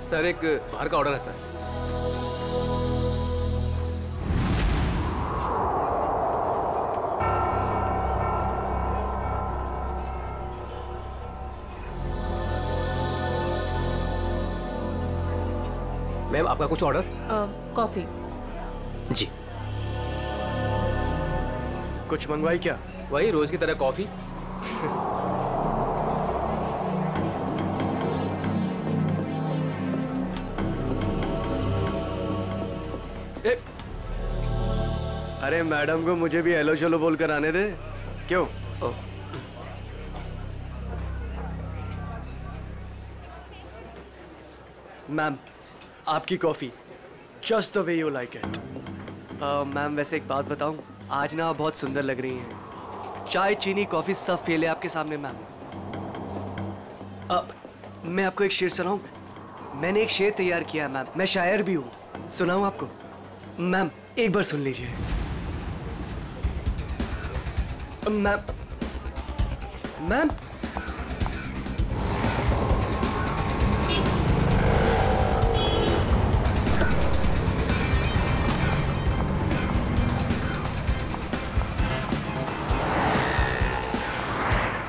Sir एक बाहर का ऑर्डर है सर। मैम आपका कुछ ऑर्डर? कॉफी। जी। कुछ मंगवाई क्या? वही रोज की तरह कॉफी। अरे मैडम को मुझे भी हेलो चलो बोलकर आने दे। क्यों? मैम आपकी coffee just the way you like it. Ma'am वैसे एक बात बताऊं, आज ना आप बहुत सुंदर लग रही हैं। चाय चीनी कॉफी सब फेल है आपके सामने मैम। मैं आपको एक शेर सुनाऊं? मैंने एक शेर तैयार किया है मैम, मैं शायर भी हूं। सुनाऊं आपको? मैम एक बार सुन लीजिए। मैम मैम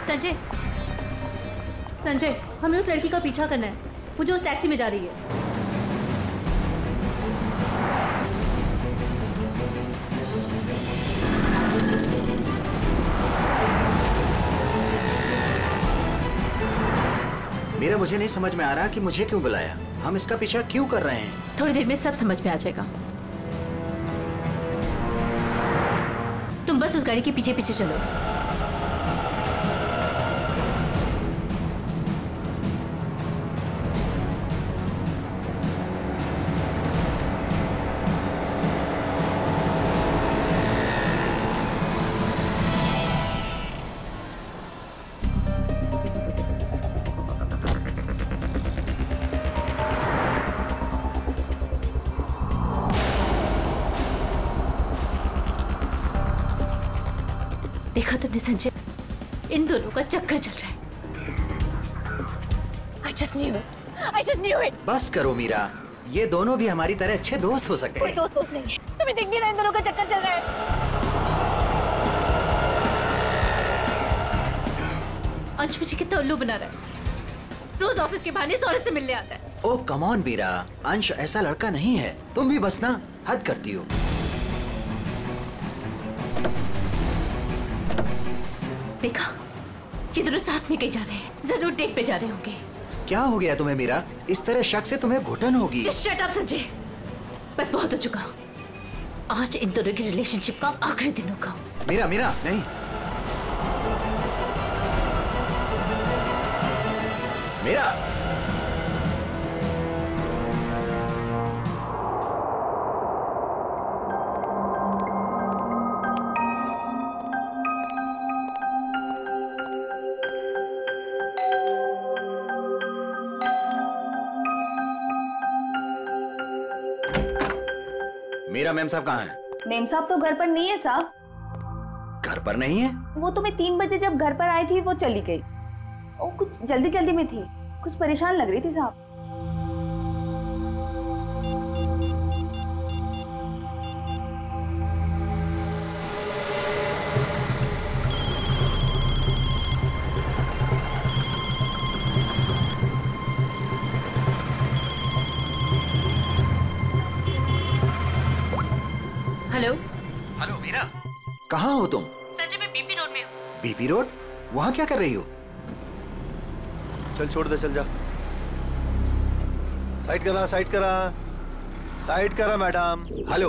संजय, संजय हमें उस लड़की का पीछा करना है, वो जो उस टैक्सी में जा रही है। मेरा मुझे नहीं समझ में आ रहा कि मुझे क्यों बुलाया, हम इसका पीछा क्यों कर रहे हैं। थोड़ी देर में सब समझ में आ जाएगा। तुम बस उस गाड़ी के पीछे पीछे चलो। देखा तुमने संजय, इन दोनों का चक्कर चल रहा है। I just knew it. I just knew it. बस करो मीरा, ये दोनों भी हमारी तरह अच्छे दोस्त हो सकते हैं। कोई दोस्त नहीं है, तुम्हें दिख नहीं रहा इन दोनों का चक्कर चल रहा है। अंश मुझे कितना उल्लू बना रहा है, रोज ऑफिस के बहाने इस औरत से मिलने आता है। ओ कम ऑन मीरा, अंश ऐसा लड़का नहीं है, तुम भी बस ना हद करती हो। देखा, ये दोनों साथ में कहीं जा रहे हैं, जरूर डेट पे जा रहे होंगे। क्या हो गया तुम्हें मीरा, इस तरह शक से तुम्हें घुटन होगी। Just shut up संजय, बस बहुत हो चुका। आज इन दोनों की रिलेशनशिप का आखिरी दिन होगा। मीरा मीरा नहीं, मीरा मीरा मैम साहब कहाँ हैं? मेम साहब तो घर पर नहीं है साहब। घर पर नहीं है? वो तो मैं 3 बजे जब घर पर आई थी वो चली गई। वो कुछ जल्दी जल्दी में थी, कुछ परेशान लग रही थी साहब। हेलो हेलो मीरा, कहाँ हो तुम? संजय, मैं बीपी रोड में हूँ। BP road? वहाँ क्या कर रही हो? चल छोड़ दे, चल जा। साइड करा, साइड करा, साइड करा मैडम। हेलो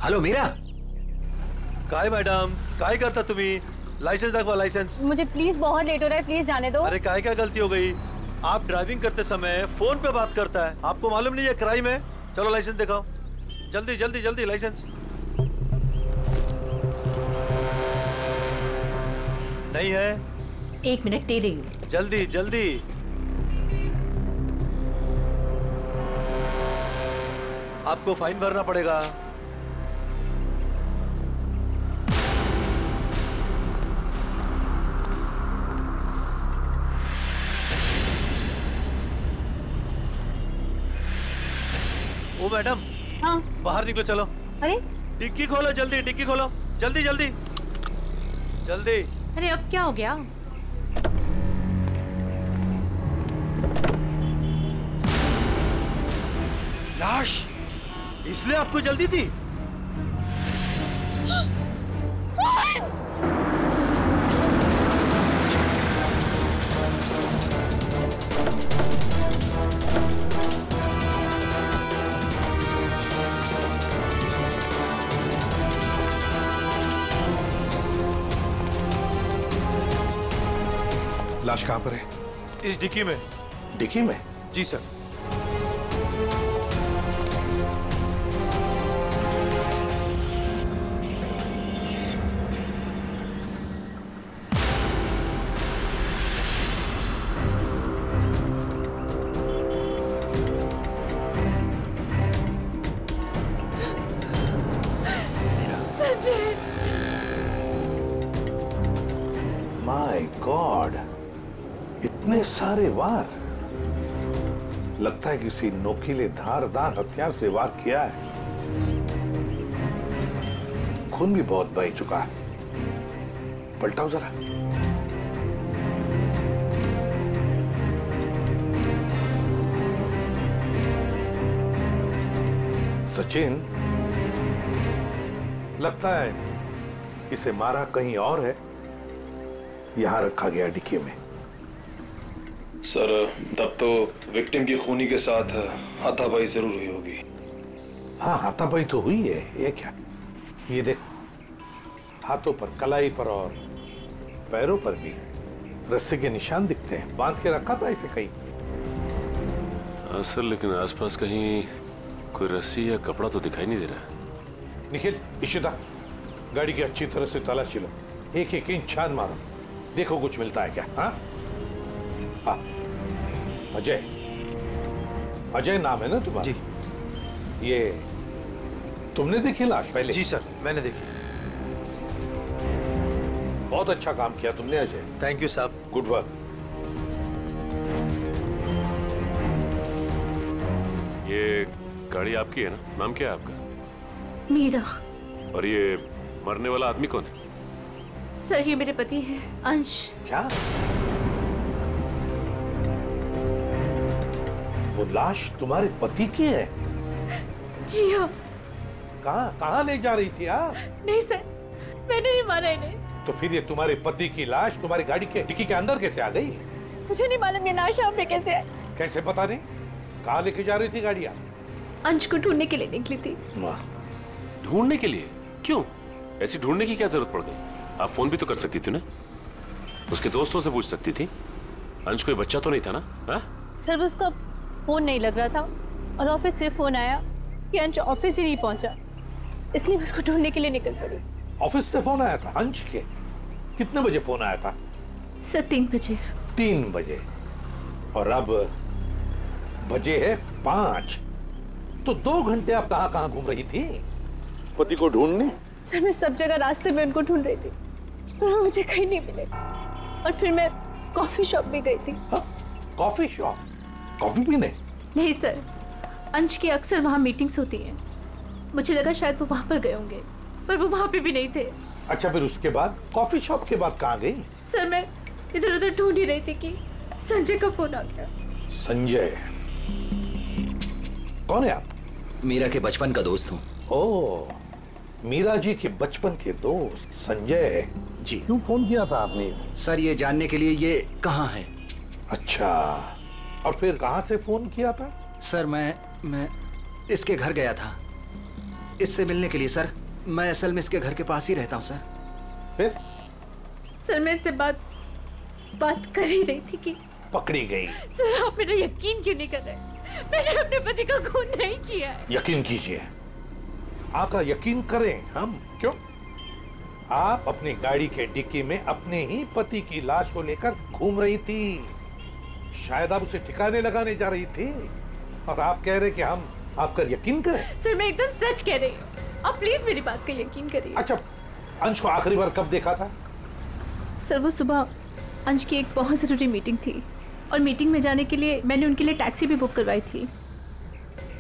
हेलो मीरा, काय मैडम, काय करता तुम्ही? लाइसेंस दाखवा, लाइसेंस। मुझे प्लीज बहुत लेट हो रहा है, प्लीज जाने दो। अरे काय क्या गलती हो गई? आप ड्राइविंग करते समय फोन पे बात करता है, आपको मालूम नहीं है क्राइम है? चलो लाइसेंस दिखाओ, जल्दी जल्दी जल्दी लाइसेंस। नहीं है? 1 मिनट दे रही हूँ। जल्दी जल्दी। आपको फाइन भरना पड़ेगा। मैडम, हाँ। बाहर निकलो, चलो। अरे डिक्की खोलो, जल्दी डिक्की खोलो, जल्दी जल्दी जल्दी। अरे अब क्या हो गया? लाश, इसलिए आपको जल्दी थी? लाश कहाँ पर है? इस डिक्की में। डिक्की में? जी सर। माय गॉड, इतने सारे वार। लगता है किसी नोकीले धारदार हथियार से वार किया है। खून भी बहुत बह चुका है। पलटाओ जरा। सचिन, लगता है इसे मारा कहीं और है, यहां रखा गया डिक्की में। सर, तब तो विक्टिम की खूनी के साथ हाथापाई जरूर हुई होगी। हाँ, हाथापाई तो हुई है। ये क्या? ये देखो, हाथों पर, कलाई पर और पैरों पर भी रस्सी के निशान दिखते हैं। बांध के रखा था इसे कहीं। सर, लेकिन आसपास कहीं कोई रस्सी या कपड़ा तो दिखाई नहीं दे रहा। निखिल, इशिता, गाड़ी की अच्छी तरह से तलाशी लो। एक एक इंच छान मारो, देखो कुछ मिलता है क्या। हाँ हाँ। अजय, अजय नाम है ना तुम्हारा? जी। ये तुमने देखी लाश पहले? जी सर, मैंने देखी। बहुत अच्छा काम किया तुमने अजय। थैंक यू साहब। Good work. ये गाड़ी आपकी है ना? नाम क्या है आपका? मीरा। और ये मरने वाला आदमी कौन है? सर, ये मेरे पति हैं, अंश। क्या? वो लाश तुम्हारे पति की है? जी हाँ। कहाँ ले जा रही थी आप? नहीं सर, मैंने नहीं मारा इन्हें। तो फिर ये तुम्हारे पति की लाश तुम्हारी गाड़ी के डिक्की के अंदर कैसे आ गई? मुझे नहीं मालूम ये लाश यहाँ पे कैसे है। कैसे पता नहीं? कहाँ लेके जा रही थी गाड़ी आप? अंश को ढूंढने के लिए निकली थी। ढूंढने के लिए? क्यों? ऐसी ढूंढने की क्या जरूरत पड़ गई? आप फोन भी तो कर सकती थी ना, उसके दोस्तों से पूछ सकती थी। अंश कोई बच्चा तो नहीं था ना? हा? सर, उसका फोन नहीं लग रहा था और ऑफिस से फोन आया कि अंश ऑफिस ही नहीं पहुंचा, इसलिए मैं उसको ढूंढने के लिए निकल पड़ी। ऑफिस से फोन आया था अंश के? कितने बजे फोन आया था? सर, 3 बजे। 3 बजे। और अब बजे है 5। तो 2 घंटे आप कहाँ घूम रही थी पति को ढूंढने? सर, मैं सब जगह रास्ते में उनको ढूंढ रही थी, पर वो मुझे कहीं नहीं मिले। और फिर मैं कॉफी शॉप भी गई थी। Coffee shop? कॉफी पीने? नहीं सर, अंश की अक्सर वहाँ मीटिंग्स होती हैं। मुझे लगा शायद वो वहाँ पर गए होंगे, पर वो वहाँ पे भी नहीं थे। अच्छा, फिर उसके बाद कॉफी शॉप के बाद कहाँ गई? सर, मैं इधर उधर ढूंढ ही रही थी कि संजय का फोन आ गया। संजय? कौन है आप? मीरा के बचपन का दोस्त हूँ। ओह, मीरा जी के बचपन के दोस्त संजय जी। क्यों फोन किया था आपने? सर, ये जानने के लिए ये कहाँ है। अच्छा, और फिर कहाँ से फोन किया था? सर, मैं इसके घर गया था इससे मिलने के लिए। सर, मैं असल में इसके घर के पास ही रहता हूँ। सर, फिर? सर, मैं इससे बात कर ही रही थी कि पकड़ी गई। सर, आप मेरा यकीन क्यों नहीं कर रहे? मैंने अपने पति का खून नहीं किया है। यकीन कीजिए, आपका यकीन करें हम? क्यों? आप अपनी गाड़ी के डिक्की में अपने ही पति की लाश को लेकर घूम रही थी। शायद आप उसे ठिकाने लगाने जा रही थी, और आप कह रहे कि हम आपका यकीन करें? सर, मैं एकदम सच कह रही हूँ, आप प्लीज मेरी बात का यकीन करिए। अच्छा, अंश को आखिरी बार कब देखा था? सर, वो सुबह अंश की एक बहुत जरूरी मीटिंग थी, और मीटिंग में जाने के लिए मैंने उनके लिए टैक्सी भी बुक करवाई थी।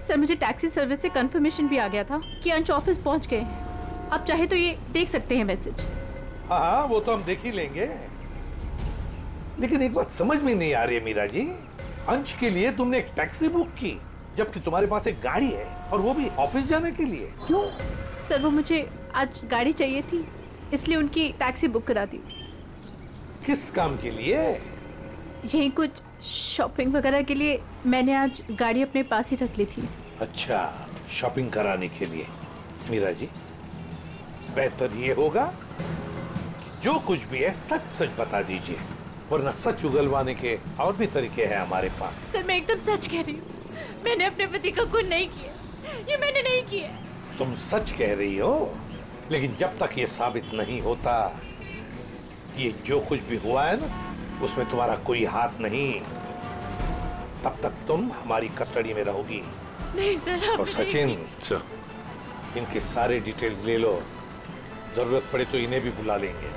सर मुझे टैक्सी सर्विस से कंफर्मेशन भी आ गया था कि अंश ऑफिस पहुंच गए हैं। आप चाहे तो ये देख सकते हैं मैसेज। हाँ हाँ, वो तो हम देख ही लेंगे। लेकिन एक बात समझ में नहीं आ रही है मीरा जी, अंश के लिए तुमने एक टैक्सी बुक की जबकि तुम्हारे पास एक गाड़ी है, और वो भी ऑफिस जाने के लिए। क्यों? सर वो मुझे आज गाड़ी चाहिए थी, इसलिए उनकी टैक्सी बुक करा दी। किस काम के लिए? यही कुछ शॉपिंग वगैरह के लिए मैंने आज गाड़ी अपने पास ही रख ली थी। अच्छा, शॉपिंग कराने के लिए। मीरा जी, बेहतर ये होगा कि जो कुछ भी है सच सच बता दीजिए, वरना सच उगलवाने के और भी तरीके हैं हमारे पास। सर मैं एकदम सच कह रही हूँ, मैंने अपने पति का खून नहीं किया, ये मैंने नहीं किया। तुम सच कह रही हो, लेकिन जब तक ये साबित नहीं होता, ये जो कुछ भी हुआ है ना, उसमें तुम्हारा कोई हाथ नहीं, तब तक तुम हमारी कस्टडी में रहोगी। नहीं सर। और सचिन, इनके सारे डिटेल्स ले लो, जरूरत पड़े तो इन्हें भी बुला लेंगे।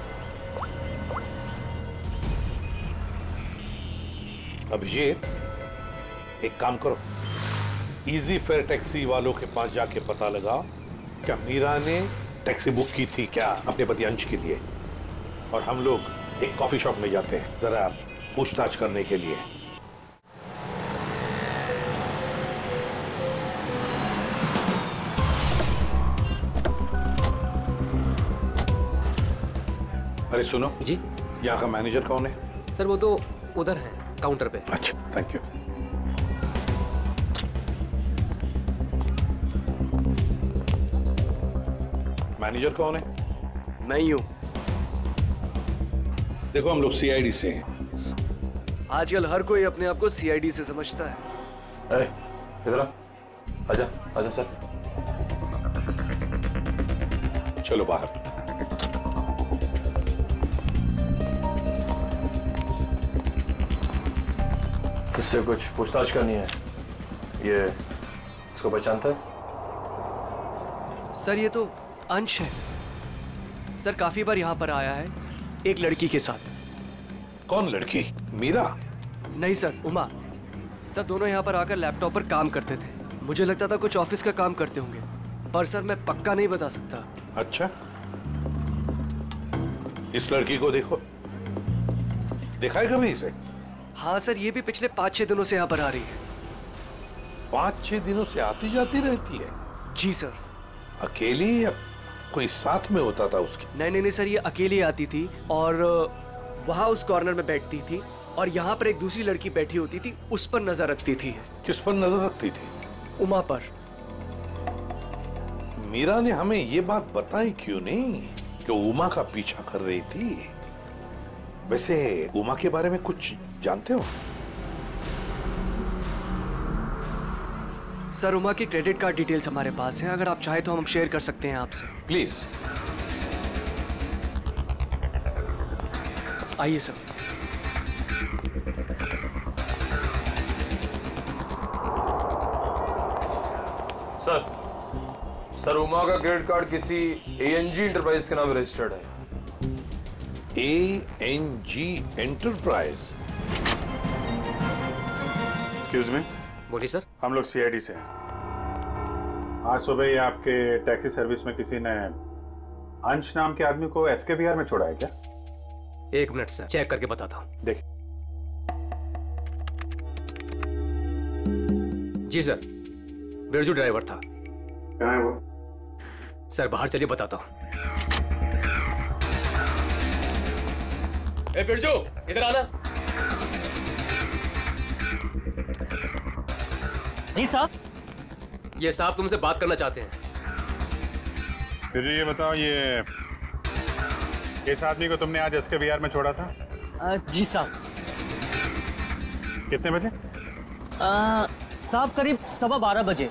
अभिषेक, एक काम करो, इजी फेयर टैक्सी वालों के पास जाके पता लगाओ क्या मीरा ने टैक्सी बुक की थी क्या अपने पति अंश के लिए, और हम लोग एक कॉफी शॉप में जाते हैं जरा पूछताछ करने के लिए। अरे सुनो जी, यहाँ का मैनेजर कौन है? सर वो तो उधर है काउंटर पे। अच्छा, थैंक यू। मैनेजर कौन है? मैं ही हूँ। देखो हम लोग सीआईडी से हैं। आजकल हर कोई अपने आप को सीआईडी से समझता है। इधर आजा, आजा सर। चलो बाहर। किससे कुछ पूछताछ करनी है? ये इसको पहचानता है? सर ये तो अंश है। सर काफी बार यहाँ पर आया है एक लड़की के साथ। कौन लड़की? मीरा? नहीं सर, उमा। सर दोनों यहाँ पर आकर लैपटॉप पर काम करते थे। मुझे लगता था कुछ ऑफिस का काम करते होंगे, पर सर मैं पक्का नहीं बता सकता। अच्छा, इस लड़की को देखो, देखा है कभी इसे? हाँ सर, ये भी पिछले 5-6 दिनों से यहाँ पर आ रही है। 5-6 दिनों से आती जाती रहती है? जी सर। अकेली या कोई साथ में होता था उसके? नहीं सर, ये अकेली आती थी और वहाँ उस कॉर्नर में बैठती थी, और यहाँ पर एक दूसरी लड़की बैठी होती थी, उस पर नजर रखती थी। किस पर नजर रखती थी? उमा पर। मीरा ने हमें ये बात बताई क्यों नहीं कि उमा का पीछा कर रही थी? वैसे उमा के बारे में कुछ जानते हो? सर उमा की क्रेडिट कार्ड डिटेल्स हमारे पास हैं, अगर आप चाहे तो हम शेयर कर सकते हैं आपसे। प्लीज। आइए सर। सर उमा का क्रेडिट कार्ड किसी एएनजी एंटरप्राइज के नाम रजिस्टर्ड है। एएनजी एंटरप्राइज? Excuse me. बोलिए सर। हम लोग सीआईडी से हैं। आज सुबह ही आपके टैक्सी सर्विस में किसी ने अंश नाम के आदमी को एसके बिहार में छोड़ा है क्या? एक मिनट सर, चेक करके बताता हूँ। देखिए। जी सर, बिरजू ड्राइवर था। कहाँ है वो? सर बाहर चलिए, बताता हूँ। ए बिरजू, इधर आना। जी साहब। ये साहब तुमसे बात करना चाहते हैं। फिर ये बताओ, ये इस आदमी को तुमने आज एसके बिहार में छोड़ा था? जी साहब। कितने बजे? साहब करीब 12:15 बजे।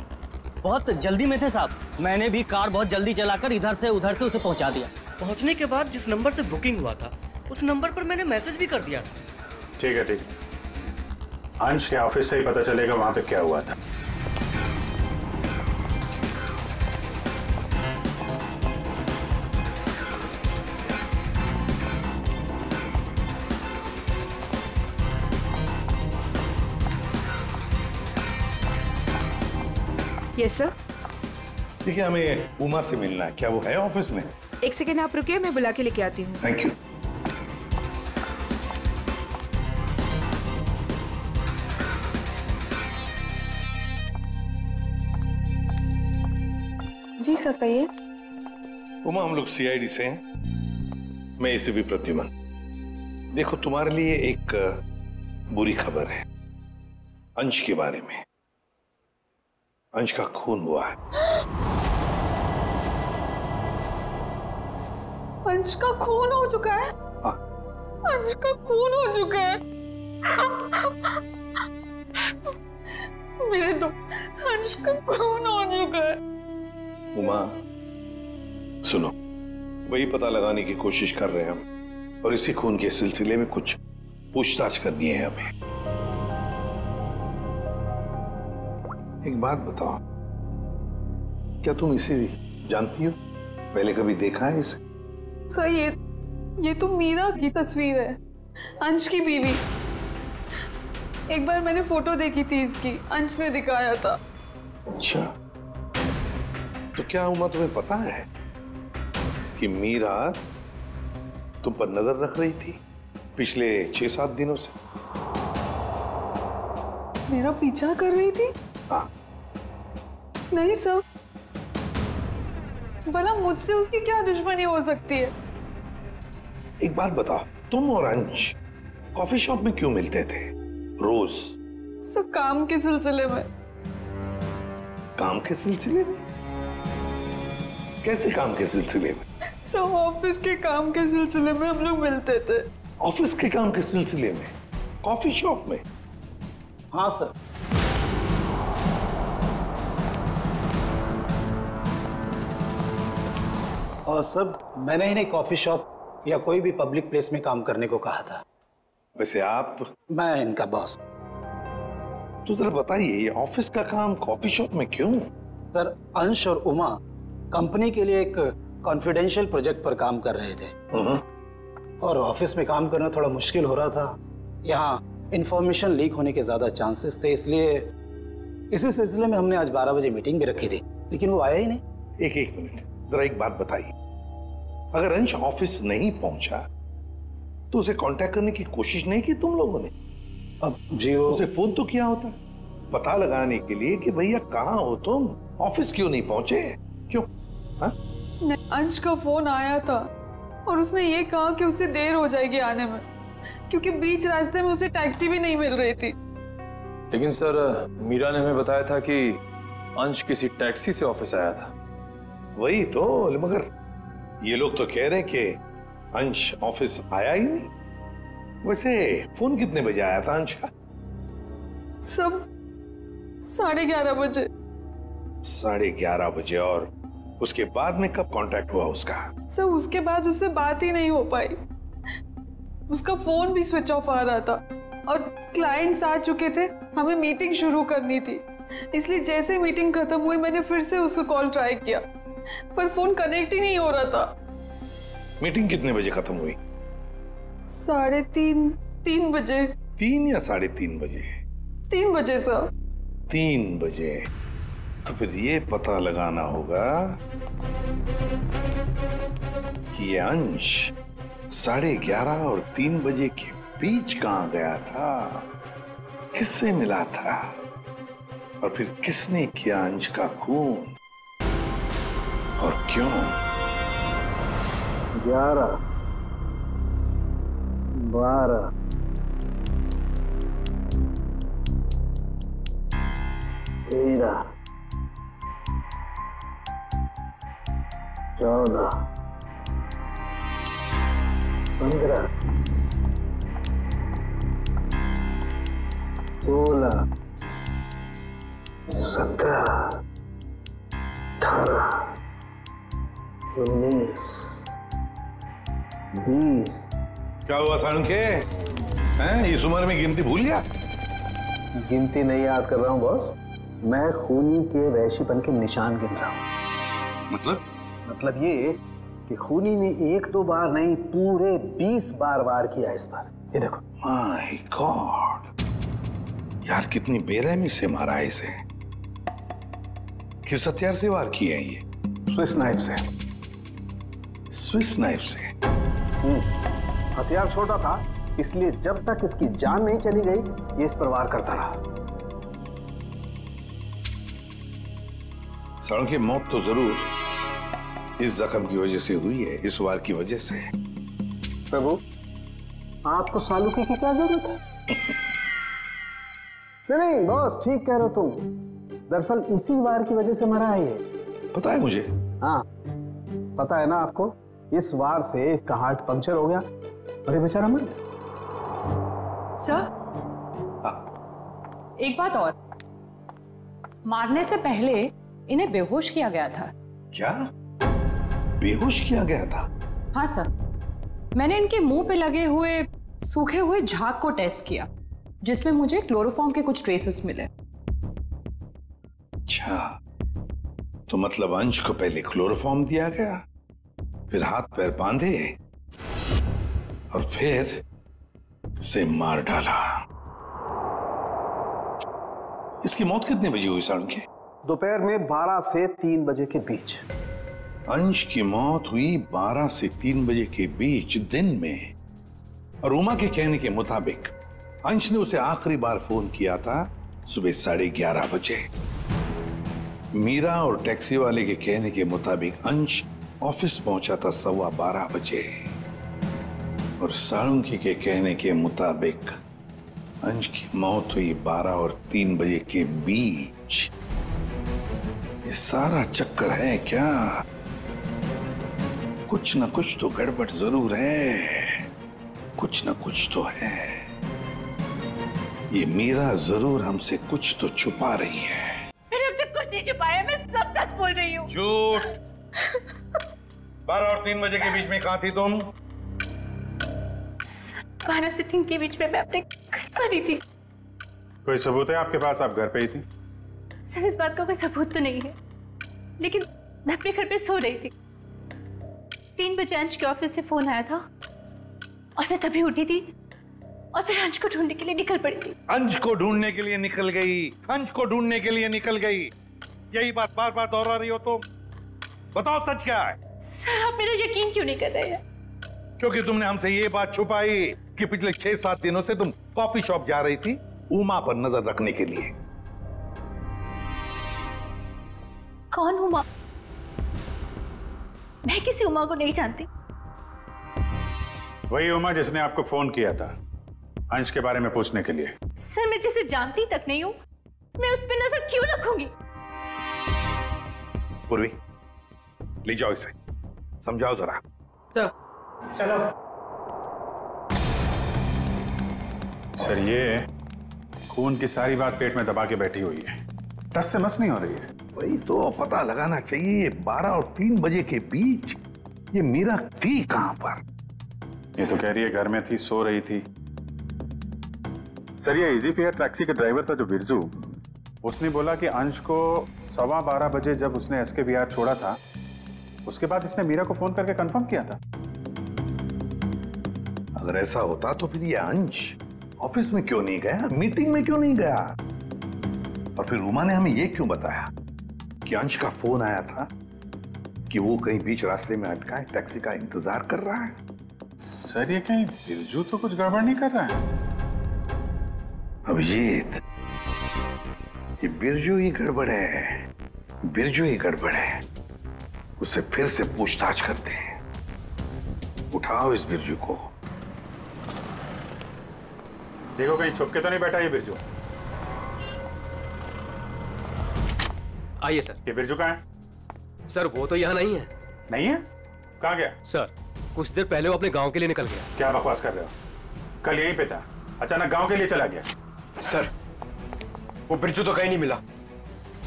बहुत जल्दी में थे साहब, मैंने भी कार बहुत जल्दी चलाकर इधर से उधर से उसे पहुंचा दिया। पहुंचने के बाद जिस नंबर से बुकिंग हुआ था उस नंबर पर मैंने मैसेज भी कर दिया था। ठीक है, ठीक है। अंश के ऑफिस से ही पता चलेगा वहां पे क्या हुआ था। Yes sir. देखिए, हमें उमा से मिलना है। क्या वो है ऑफिस में? एक सेकेंड आप रुकिए, मैं बुला के लेके आती हूँ। Thank you. जी सर कहिए। उमा, हम लोग सीआईडी से हैं। मैं एसीपी प्रद्युमन। देखो, तुम्हारे लिए एक बुरी खबर है अंश के बारे में। अंश का खून हुआ है। अंश का खून हो चुका है? अंश का खून हो चुका है। मेरे तो अंश का खून हो चुका है। उमा सुनो, वही पता लगाने की कोशिश कर रहे हैं हम, और इसी खून के सिलसिले में कुछ पूछताछ करनी है हमें। एक बात बताओ, क्या तुम इसे जानती हो? पहले कभी देखा है इसे? सर ये तो मीरा की तस्वीर है, अंश की बीवी। एक बार मैंने फोटो देखी थी इसकी, अंश ने दिखाया था। अच्छा, तो क्या उमा तुम्हें पता है कि मीरा तुम पर नजर रख रही थी पिछले 6-7 दिनों से? मेरा पीछा कर रही थी? हाँ। नहीं सर, भला मुझसे उसकी क्या दुश्मनी हो सकती है? एक बात बताओ, तुम और अंश कॉफी शॉप में क्यों मिलते थे रोज? सर काम के सिलसिले में। काम के सिलसिले में? कैसे काम के सिलसिले में? सर ऑफिस के काम के सिलसिले में हम लोग मिलते थे। ऑफिस के काम के सिलसिले में कॉफी शॉप में? हाँ सर। और सब मैंने इन्हें कॉफी शॉप या कोई भी पब्लिक प्लेस में काम करने को कहा था। वैसे आप? मैं इनका बॉस। तो जरा बताइए, ये ऑफिस का काम कॉफी शॉप में क्यों? सर अंश और उमा कंपनी के लिए एक कॉन्फिडेंशियल प्रोजेक्ट पर काम कर रहे थे, और ऑफिस में काम करना थोड़ा मुश्किल हो रहा था। यहाँ इंफॉर्मेशन लीक होने के ज्यादा चांसेस थे, इसलिए इसी सिलसिले में हमने आज 12 बजे मीटिंग भी रखी थी, लेकिन वो आया ही नहीं। एक मिनट, जरा एक बात बताइए, अगर अंश ऑफिस नहीं पहुंचा तो उसे कांटेक्ट करने की कोशिश नहीं की तुम लोगों ने? अब जी वो उसे फोन तो किया होता पता लगाने के लिए कि भैया कहाँ हो तुम, ऑफिस क्यों नहीं पहुंचे? क्यों? अंश का फोन आया था और उसने ये कहा कि उसे देर हो जाएगी आने में, क्योंकि बीच रास्ते में उसे टैक्सी भी नहीं मिल रही थी। लेकिन सर मीरा ने हमें बताया था कि अंश किसी टैक्सी से ऑफिस आया था। वही तो, मगर ये लोग तो कह रहे हैं कि अंश ऑफिस आया ही नहीं। वैसे फोन कितने बजे आया था अंश का? सब 11:30 बजे। 11:30 बजे, और उसके बाद में कब कांटेक्ट हुआ उसका? सर उसके बाद उससे बात ही नहीं हो पाई, उसका फोन भी स्विच ऑफ आ रहा था, और क्लाइंट्स आ चुके थे, हमें मीटिंग शुरू करनी थी, इसलिए जैसे मीटिंग खत्म हुई मैंने फिर से उसको कॉल ट्राई किया, पर फोन कनेक्ट ही नहीं हो रहा था। मीटिंग कितने बजे खत्म हुई? 3:30 बजे। 3 या 3:30 बजे? 3 बजे सर। 3 बजे। तो फिर ये पता लगाना होगा कि ये अंश 11:30 और 3 बजे के बीच कहां गया था, किससे मिला था, और फिर किसने किया अंश का खून, और क्यों? 11, 12, 13, 14, 15, 16, 17, 18, 19, 20। क्या हुआ सारंग के? हैं, इस उम्र में गिनती भूल गया? गिनती नहीं याद कर रहा हूँ बॉस, मैं खूनी के वैश्यपन के निशान गिन रहा हूँ। मतलब ये कि खूनी ने 1-2 बार नहीं, पूरे 20 बार वार किया इस पर। ये देखो। माय गॉड, यार कितनी बेरहमी से मारा है इसे। किस हथियार से वार किए हैं ये? स्विस नाइफ से। स्विस नाइफ से? हथियार छोटा था, इसलिए जब तक इसकी जान नहीं चली गई ये इस पर वार करता रहा। सालों की मौत तो जरूर इस जख्म की वजह से हुई है, इस वार की वजह से। प्रभु, आपको सालुके की क्या जरूरत है? नहीं बॉस, ठीक कह रहे हो तुम। दरअसल इसी वार की वजह से मरा है ये। पता है मुझे। हाँ पता है ना आपको। इस वार से इसका हार्ट पंक्चर हो गया और ये बेचारा मर गया। सर, एक बात और, मारने से पहले इन्हें बेहोश किया गया था। क्या? बेहोश किया गया था? हाँ सर, मैंने इनके मुंह पे लगे हुए सूखे हुए झाग को टेस्ट किया, जिसमें मुझे क्लोरोफॉर्म के कुछ ट्रेसेस मिले। अच्छा, तो मतलब अंश को पहले क्लोरोफॉर्म दिया गया, फिर हाथ पैर बांधे और फिर उसे मार डाला। इसकी मौत कितने बजे हुई साढ़े के? दोपहर में 12 से 3 बजे के बीच। अंश की मौत हुई 12 से 3 बजे के बीच दिन में, और उमा के कहने के मुताबिक अंश ने उसे आखिरी बार फोन किया था सुबह 11:30 बजे। मीरा और टैक्सी वाले के कहने के मुताबिक अंश ऑफिस पहुंचा था 12:15 बजे, और साळुंकी के कहने के मुताबिक अंश की मौत हुई 12 और 3 बजे के बीच। ये सारा चक्कर है क्या? कुछ ना कुछ तो गड़बड़ जरूर है, कुछ ना कुछ तो है। ये मीरा जरूर हमसे कुछ तो छुपा रही है। मैंने हमसे कुछ नहीं छुपाया, मैं सब सच बोल रही हूँ। झूठ। 12 और 3 बजे के बीच में कहाँ थी तुम? 12 से 3 के बीच में मैं अपने घर पर ही थी। कोई सबूत है आपके पास, आप घर पे ही थी? सर, इस बात का कोई सबूत तो नहीं है, लेकिन मैं अपने घर पे सो रही थी। 3 बजे अंश के ऑफिस से फोन आया था और मैं तभी उठी थी और फिर अंश को ढूंढने के लिए निकल पड़ी थी। अंश को ढूंढने के लिए निकल गई, अंश को ढूंढने के लिए निकल गई, यही बात बार बार दोहरा रही हो तुम। बताओ सच क्या है? सर, आप मेरा यकीन क्यों नहीं कर रहे हैं? क्योंकि तुमने हमसे ये बात छुपाई कि पिछले 6-7 दिनों से तुम कॉफी शॉप जा रही थी उमा पर नजर रखने के लिए। कौन उमा? मैं किसी उमा को नहीं जानती। वही उमा जिसने आपको फोन किया था अंश के बारे में पूछने के लिए। सर, मैं जिसे जानती तक नहीं हूँ, मैं उस पर नजर क्यों रखूंगी? पूर्वी, ले जाओ इसे, समझाओ जरा। चलो। सर, ये खून की सारी बात पेट में दबा के बैठी हुई है, टस से मस नहीं हो रही है। वही तो पता लगाना चाहिए, 12 और 3 बजे के बीच ये मीरा थी कहां पर? ये तो कह रही है घर में थी, सो रही थी। सर, ये इजी फेयर टैक्सी के ड्राइवर था जो बिरजू, उसने बोला कि अंश को 12:15 बजे जब उसने SKBR छोड़ा था, उसके बाद इसने मीरा को फोन करके कंफर्म किया था। अगर ऐसा होता तो फिर ये अंश ऑफिस में क्यों नहीं गया, मीटिंग में क्यों नहीं गया? और फिर उमा ने हमें ये क्यों बताया कि अंश का फोन आया था कि वो कहीं बीच रास्ते में अटका है, टैक्सी का इंतजार कर रहा है? सर, ये कहीं बिरजू तो कुछ गड़बड़ नहीं कर रहा है? अभिजीत, ये बिरजू ही गड़बड़ है, बिरजू ही गड़बड़ है। उससे फिर से पूछताछ करते हैं। उठाओ इस बिरजू को। देखो कहीं छुप के तो नहीं बैठा ये बिरजू। आइए सर। ये बिरजू कहाँ है? सर, वो तो यहाँ नहीं है। नहीं है? कहाँ गया? सर, कुछ देर पहले वो अपने गांव के लिए निकल गया। क्या बकवास कर रहे हो? कल यहीं पे था, अचानक गांव के लिए चला गया। सर, वो बिरजू तो कहीं नहीं मिला।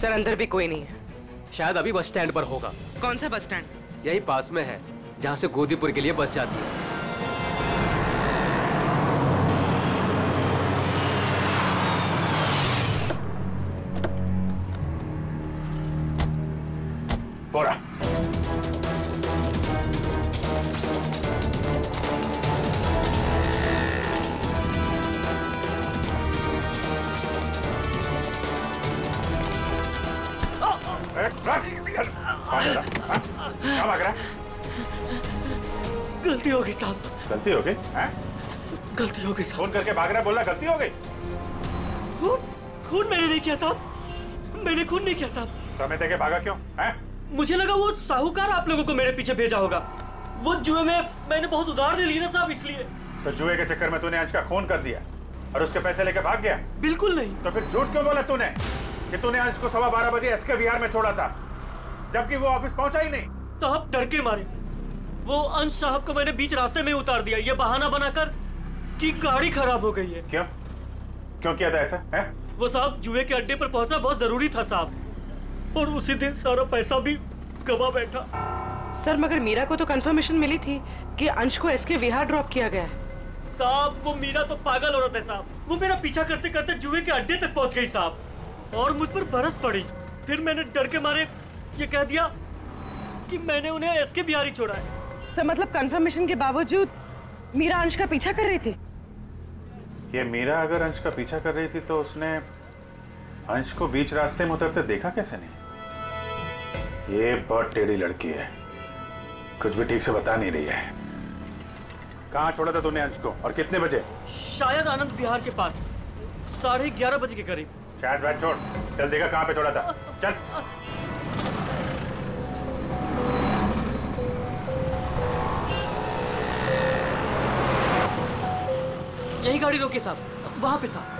सर, अंदर भी कोई नहीं है। शायद अभी बस स्टैंड पर होगा। कौन सा बस स्टैंड? यही पास में है, जहाँ से गोदीपुर के लिए बस जाती है। बोरा। रहा? हाँ? कहाँ भाग रहा? गलती हो गई साहब। गलती हो गई? हैं? गलती हो गई साहब। फोन करके भाग रहा, बोला गलती हो गई? खून मैंने नहीं किया साहब, मैंने खून नहीं किया साहब। तो हमें देखे भागा क्यों? हैं? मुझे लगा वो साहूकार आप लोगों को मेरे पीछे भेजा होगा। वो जुए में मैंने बहुत उधार ले ली ना साहब, इसलिए। तो जुए के चक्कर में तूने अंश का खून कर दिया और उसके पैसे लेके भाग गया? बिल्कुल नहीं। तो फिर झूठ क्यों बोला तूने कि तूने अंश को 12:15 बजे एसके विहार में छोड़ा था, जबकि वो ऑफिस पहुंचा ही नहीं? साहब डर के मारे वो अंश साहब को मैंने बीच रास्ते में उतार दिया, ये बहाना बनाकर कि गाड़ी खराब हो गई है। क्यों क्यों किया था ऐसा? है? वो साहब जुए के अड्डे पर पहुंचना बहुत जरूरी था साहब, और उसी दिन सारा पैसा भी गवा बैठा। सर मगर मीरा को तो कंफर्मेशन मिली थी कि अंश को एसके विहार ड्रॉप किया गया है। साहब वो मीरा तो पागल औरत है साहब, वो मेरा पीछा करते करते जुए के अड्डे तक पहुंच गई साहब, और मुझ पर बरस पड़ी। फिर मैंने डर के मारे ये कह दिया कि मैंने उन्हें एसके बिहार ही छोड़ा है। सर मतलब कंफर्मेशन के बावजूद मीरा अंश का पीछा कर रही थी? ये मीरा अगर अंश का पीछा कर रही थी तो उसने अंश को बीच रास्ते में उतरते देखा कैसे नहीं? ये बहुत टेढ़ी लड़की है, कुछ भी ठीक से बता नहीं रही है। कहाँ छोड़ा था तूने अंश को और कितने बजे? शायद आनंद विहार के पास 11:30 बजे के करीब। शायद बात छोड़, चल देखा कहाँ पे छोड़ा था, चल। यही गाड़ी रोके साहब, वहां पे साहब।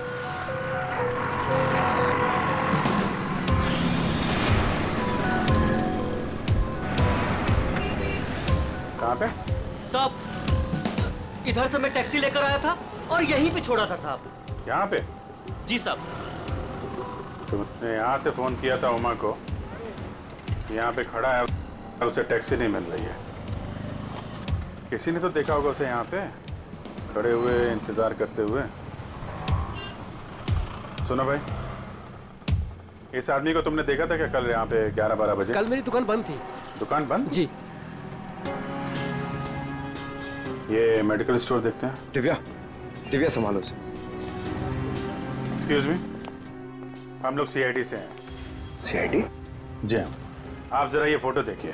कहाँ पे? साहब इधर से मैं टैक्सी लेकर आया था और यहीं पे छोड़ा था साहब। यहाँ पे? जी साहब। तुमने यहाँ से फोन किया था उमा को, यहाँ पे खड़ा है, उसे टैक्सी नहीं मिल रही है। किसी ने तो देखा होगा उसे यहाँ पे खड़े हुए इंतजार करते हुए। सुनो भाई, इस आदमी को तुमने देखा था क्या कल यहाँ पे 11-12 बजे? कल मेरी दुकान बंद थी। दुकान बंद? जी। ये मेडिकल स्टोर देखते हैं। दिव्या संभालो उसे। एक्सक्यूज मी, हम लोग सीआईडी से हैं। सीआईडी? जी हाँ। आप जरा ये फोटो देखिए।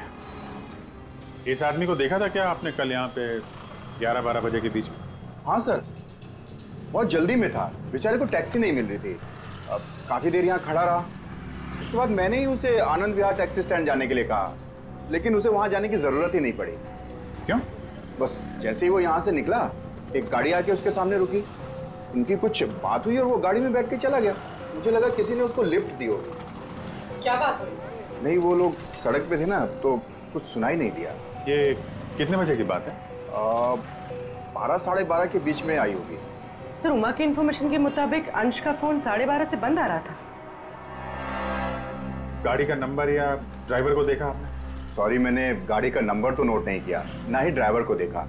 इस आदमी को देखा था क्या आपने कल यहाँ पे 11-12 बजे के बीच में? हाँ सर, बहुत जल्दी में था, बेचारे को टैक्सी नहीं मिल रही थी। अब काफी देर यहाँ खड़ा रहा, उसके बाद मैंने ही उसे आनंद विहार टैक्सी स्टैंड जाने के लिए कहा, लेकिन उसे वहां जाने की जरूरत ही नहीं पड़ी। क्यों? बस जैसे ही वो यहाँ से निकला, एक गाड़ी आके उसके सामने रुकी, उनकी कुछ बात हुई और वो गाड़ी में बैठ के चला गया। मुझे लगा किसी ने उसको लिफ्ट दी हो। क्या बात हुई? नहीं, वो लोग सड़क पे थे ना, तो कुछ सुनाई नहीं दिया। ये कितने बजे की बात है? 12-12:30 के बीच में आई होगी। सर उमा के इन्फॉर्मेशन के मुताबिक अंश का फोन 12:30 से बंद आ रहा था। गाड़ी का नंबर या ड्राइवर को देखा आपने? सॉरी, मैंने गाड़ी का नंबर तो नोट नहीं किया, ना ही ड्राइवर को देखा।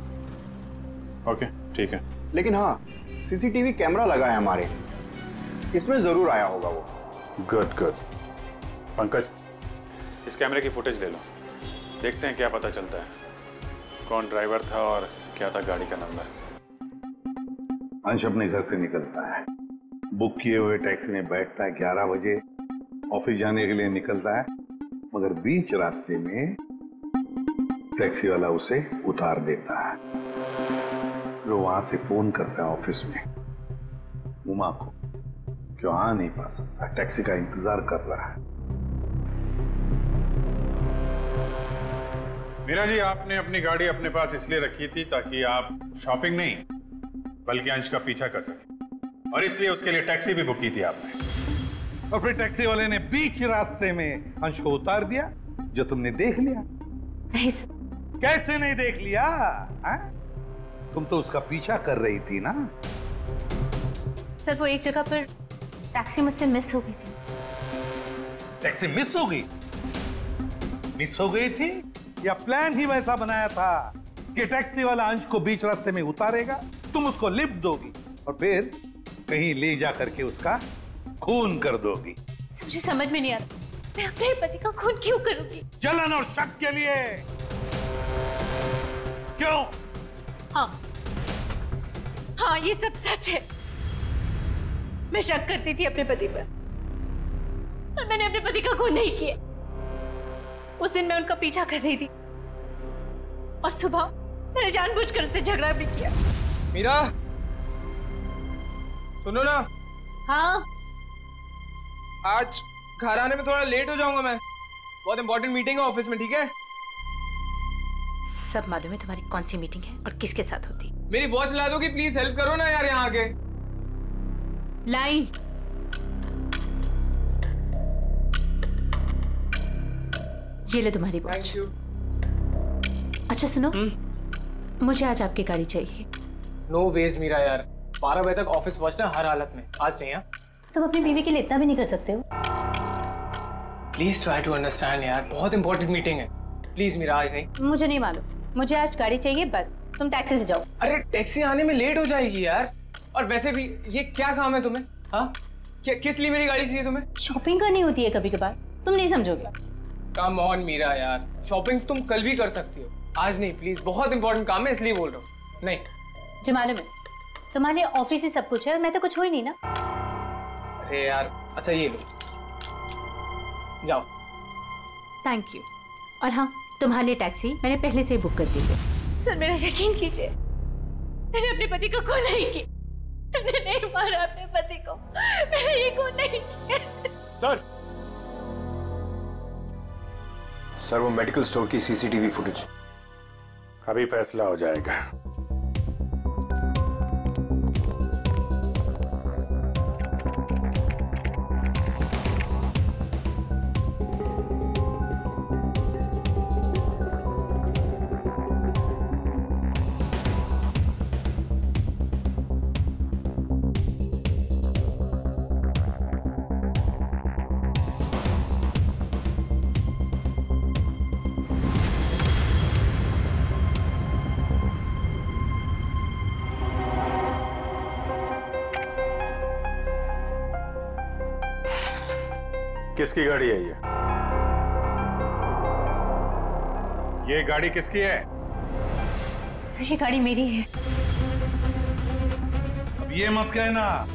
ओके, ठीक है। लेकिन हाँ, सीसीटीवी कैमरा लगा है हमारे, इसमें जरूर आया होगा वो। Good good. पंकज, इस कैमरे की फुटेज ले लो, देखते हैं क्या पता चलता है, कौन ड्राइवर था और क्या था गाड़ी का नंबर। अंश अपने घर से निकलता है, बुक किए हुए टैक्सी में बैठता है, 11 बजे ऑफिस जाने के लिए निकलता है, मगर बीच रास्ते में टैक्सी वाला उसे उतार देता है। फिर वहां से फोन करता है ऑफिस में उमा को, क्यों आ नहीं पा सकता, टैक्सी का इंतजार कर रहा है। मीरा जी, आपने अपनी गाड़ी अपने पास इसलिए रखी थी ताकि आप शॉपिंग नहीं बल्कि अंश का पीछा कर सके, और इसलिए उसके लिए टैक्सी भी बुक की थी आपने। और फिर टैक्सी वाले ने बीच रास्ते में अंश को उतार दिया, जो तुमने देख लिया। नहीं सर। कैसे नहीं देख लिया? हा? तुम तो उसका पीछा कर रही थी ना। सर वो एक जगह पर टैक्सी मुझसे मिस हो गई थी। टैक्सी मिस हो गई? मिस हो गई थी या प्लान ही वैसा बनाया था कि टैक्सी वाला अंश को बीच रास्ते में उतारेगा, तुम उसको लिफ्ट दोगी और फिर कहीं ले जा करके उसका खून कर दोगी? मुझे समझ में नहीं आ रहा, मैं अपने पति का खून क्यों करूंगी? जलन और शक के लिए। क्यों? हाँ ये सब सच है। मैं शक करती थी अपने पति पर, और मैंने अपने पति का खून नहीं किया। उस दिन मैं उनका पीछा कर रही थी और सुबह मैंने जानबूझकर उनसे झगड़ा भी किया। मीरा, सुनो ना। हाँ। आज घर आने में थोड़ा लेट हो जाऊंगा मैं, बहुत इंपॉर्टेंट मीटिंग है ऑफिस में, ठीक है? सब मालूम है तुम्हारी कौन सी मीटिंग है और किसके साथ होती। मेरी वॉच ला दोगी प्लीज? हेल्प करो ना यार यहाँ आके। लाई। ये ले तुम्हारी वॉच। अच्छा सुनो, मुझे आज आपकी गाड़ी चाहिए। नो वेज मीरा यार, 12 बजे तक ऑफिस पहुंचना हर हालत में, आज नहीं। तुम अपनी बीवी के लिए इतना भी नहीं कर सकते हो? प्लीज ट्राई टू अंडरस्टैंड यार, बहुत इंपॉर्टेंट मीटिंग है। प्लीज मीरा, आज नहीं। मुझे नहीं मालूम, मुझे आज गाड़ी चाहिए बस। तुम टैक्सी से जाओ। अरे टैक्सी आने में लेट हो जाएगी यार, और वैसे भी ये क्या काम है तुम्हें? हाँ, किस लिए मेरी गाड़ी चाहिए तुम्हें? शॉपिंग करनी होती है कभी कभार, तुम नहीं समझोगे। कम ऑन मीरा यार, शॉपिंग तुम कल भी कर सकती हो, आज नहीं प्लीज। बहुत इंपॉर्टेंट काम है इसलिए बोल रहा हूँ। नहीं जो मालूम है तुम्हारे ऑफिस ही सब कुछ है और मैं तो कुछ हो ही नहीं ना। अरे यार, अच्छा ये लो, जाओ। Thank you. और हाँ, तुम्हारे लिए टैक्सी मैंने पहले से ही बुक कर दी है। सर मेरा यकीन कीजिए, मैंने अपने पति को खून नहीं किया, मैंने नहीं मारा अपने पति को, मैंने ये खून नहीं किया। सर वो मेडिकल स्टोर की सीसीटीवी फुटेज। अभी फैसला हो जाएगा। किसकी गाड़ी है ये गाड़ी किसकी है? सर ये गाड़ी मेरी है। अब ये मत कहना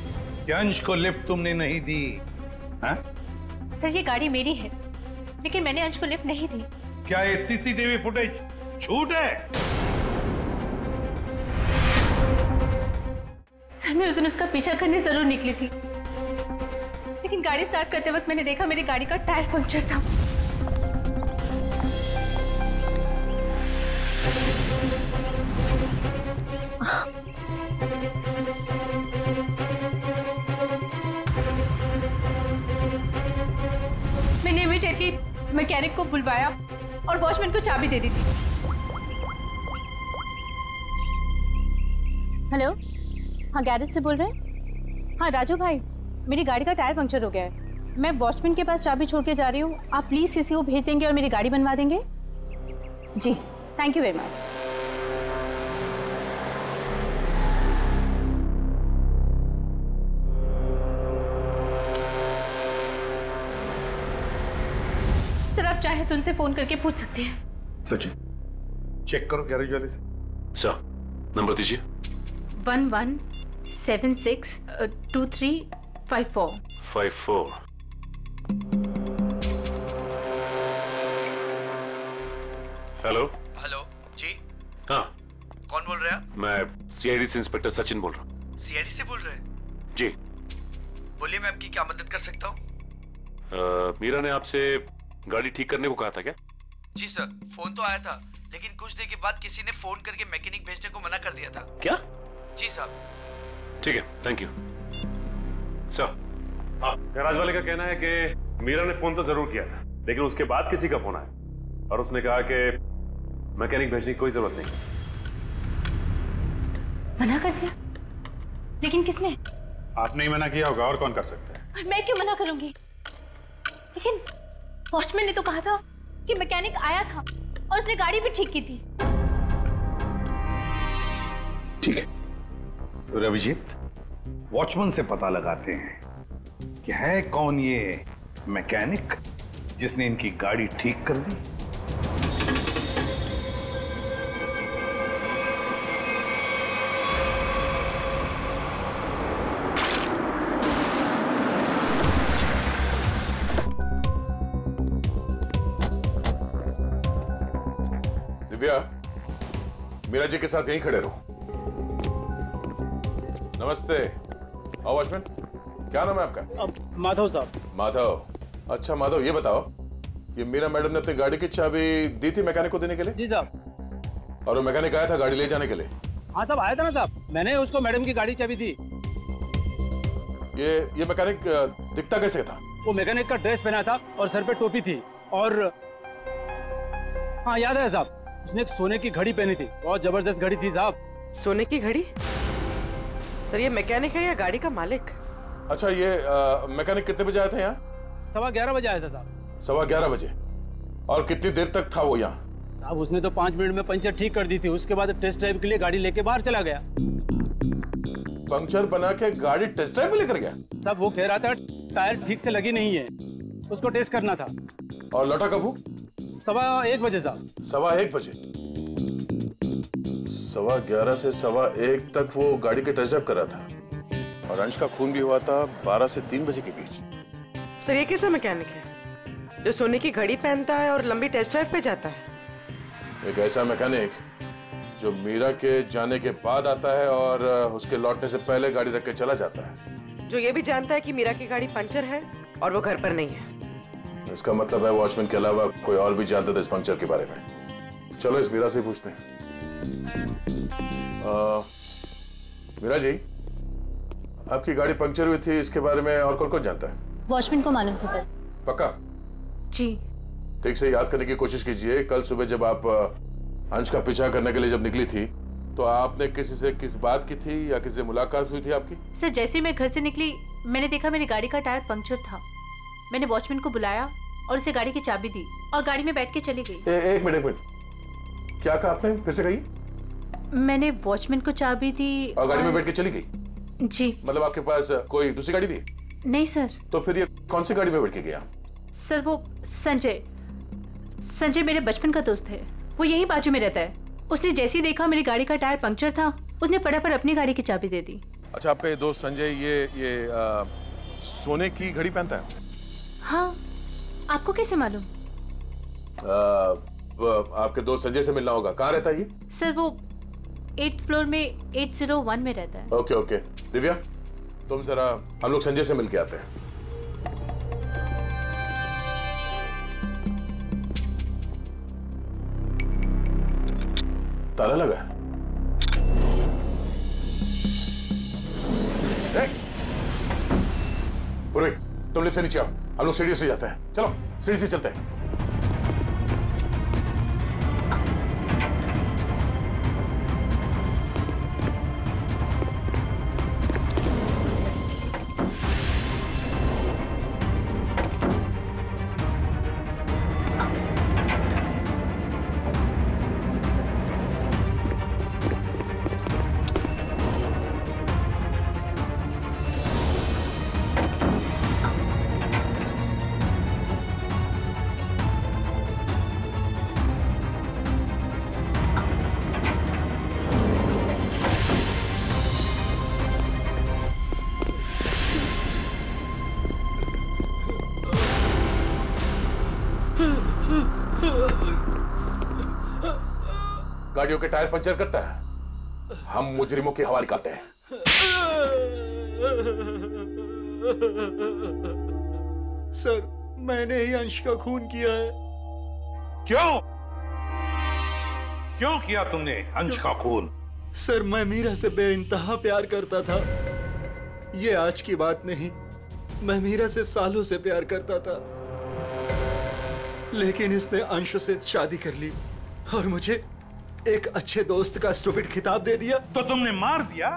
कि अंश को लिफ्ट तुमने नहीं दी। हाँ? सर ये गाड़ी मेरी है, लेकिन मैंने अंश को लिफ्ट नहीं दी। क्या ये सीसीटीवी फुटेज झूठ है? सर मैं उस दिन उसका पीछा करने जरूर निकली थी, लेकिन गाड़ी स्टार्ट करते वक्त मैंने देखा मेरी गाड़ी का टायर पंक्चर था। मैंने इमीडिएटली मैकेनिक को बुलवाया और वॉचमैन को चाबी दे दी थी। हेलो, हाँ गैरेज से बोल रहे हैं? हाँ राजू भाई, मेरी गाड़ी का टायर पंक्चर हो गया है, मैं वॉचमैन के पास चाबी छोड़ के जा रही हूँ, आप प्लीज किसी को भेज देंगे और मेरी गाड़ी बनवा देंगे? जी thank you very much. Sir आप चाहे तो उनसे फोन करके पूछ सकते हैं। सचिन चेक करो गैरेज वाले से। सर नंबर दीजिए। 11762354। हेलो। हेलो जी। हाँ कौन बोल रहे हैं आप? मैं सीआईडी से इंस्पेक्टर सचिन बोल रहा हूँ। सीआईडी से बोल रहे हैं? जी बोलिए, मैं आपकी क्या मदद कर सकता हूँ? मीरा ने आपसे गाड़ी ठीक करने को कहा था क्या? जी सर, फोन तो आया था, लेकिन कुछ देर के बाद किसी ने फोन करके मैकेनिक भेजने को मना कर दिया था। क्या? जी साहब। ठीक है, थैंक यू सर। गैराज वाले का कहना है कि मीरा ने फोन तो जरूर किया था, लेकिन उसके बाद किसी का फोन आया और उसने कहा कि मैकेनिक भेजने की कोई जरूरत नहीं। मना कर दिया? लेकिन किसने? आपने ही मना किया होगा, और कौन कर सकता है? और मैं क्यों मना करूंगी? लेकिन वॉचमैन ने तो कहा था कि मैकेनिक आया था और उसने गाड़ी भी ठीक की थी। ठीक है तो रविजीत, वॉचमैन से पता लगाते हैं कि है कौन ये मैकेनिक जिसने इनकी गाड़ी ठीक कर दी। मीरा जी के साथ यहीं खड़े रहो। नमस्ते। आओ वॉचमैन, क्या नाम है आपका? माधव साहब। माधव, अच्छा माधव, ये बताओ, ये मीरा मैडम ने अपनी गाड़ी की चाबी दी थी मैकेनिक को देने के लिए? जी साहब। और वो मैकेनिक आया था गाड़ी ले जाने के लिए? हाँ साहब, आया था ना साहब, मैंने उसको मैडम की गाड़ी चाबी दी। ये मैकेनिक दिखता कैसे था? वो मैकेनिक का ड्रेस पहना था और सर पे टोपी थी, और हाँ याद है साहब, उसने एक सोने की घड़ी पहनी थी, बहुत जबरदस्त घड़ी थी साहब। सोने की घड़ी? सर ये मैकेनिक है या गाड़ी का मालिक? अच्छा, ये मैकेनिक कितने बजे आया था यहाँ? 11:15 बजे आया था साहब। 11:15 बजे? और कितनी देर तक था वो यहाँ? साहब उसने तो 5 मिनट में पंचर ठीक कर दी थी, उसके बाद टेस्ट ड्राइव के लिए गाड़ी लेके बाहर चला गया। पंक्चर बना के गाड़ी टेस्ट ड्राइव में लेकर गया? साहब वो कह रहा था टायर ठीक से लगी नहीं है, उसको टेस्ट करना था। और लौटा कब वो? 1:15 बजे साहब। 1:15 बजे? 11:15 से 1:15 तक वो गाड़ी के टेस्ट ड्राइव कर रहा था, और अंश का खून भी हुआ था 12 से 3 बजे के बीच। सर ये कैसा मैकेनिक है जो सोने की घड़ी पहनता है और लंबी टेस्ट ड्राइव पे जाता है? एक ऐसा मैकेनिक जो मीरा के जाने के बाद आता है और उसके लौटने से पहले गाड़ी रख के चला जाता है, जो ये भी जानता है कि मीरा की गाड़ी पंचर है और वो घर पर नहीं है। इसका मतलब है वॉचमैन के अलावा कोई और भी जानता था इस पंक्चर के बारे में। चलो इस मीरा से पूछते हैं। मीरा जी, आपकी गाड़ी पंक्चर हुई थी, इसके बारे में और कौन कौन जानता है? वॉचमैन को मालूम था। पक्का? जी। ठीक से याद करने की कोशिश कीजिए, कल सुबह जब आप अंश का पीछा करने के लिए जब निकली थी, तो आपने किसी से किस बात की थी या किसी से मुलाकात हुई थी आपकी? सर जैसे ही मैं घर से निकली, मैंने देखा मेरी गाड़ी का टायर पंक्चर था। मैंने वॉचमैन को बुलाया और उसे गाड़ी की चाबी दी और गाड़ी में बैठ के चली गई। एक मिनट, क्या कहा आपने? फिर से कहिए। मैंने वॉचमैन को चाबी दी और गाड़ी में बैठ के चली गई? जी। मतलब आपके पास कोई दूसरी गाड़ी भी है? नहीं सर। तो फिर ये कौन सी गाड़ी में बैठ के गया? सर वो संजय मेरे बचपन का दोस्त है, वो यही बाजू में रहता है। उसने जैसे ही देखा मेरी गाड़ी का टायर पंक्चर था, उसने फटाफट अपनी गाड़ी की चाबी दे दी। अच्छा, आपका ये दोस्त संजय ये सोने की घड़ी पहनता है? हाँ, आपको कैसे मालूम? आपके दोस्त संजय से मिलना होगा। कहाँ रहता है ये? सर वो 8th फ्लोर में 801 में रहता है। ओके। दिव्या, तुम जरा हम लोग संजय से मिलके आते हैं। ताला लगा है। पूर्वी, तुम लिफ्ट से नीचे आओ, हम लोग सीढ़ी से जाते हैं। चलो सीढ़ी से चलते हैं। गाड़ियों के टायर पंचर करता है, हम मुजरिमों के हवाले करते हैं। सर मैंने ही अंश का खून किया है। क्यों किया तुमने अंश का खून? सर मैं मीरा से बेइंतहा प्यार करता था। ये आज की बात नहीं, मैं मीरा से सालों से प्यार करता था, लेकिन इसने अंश से शादी कर ली और मुझे एक अच्छे दोस्त का स्टूपिड खिताब दे दिया। तो तुमने मार दिया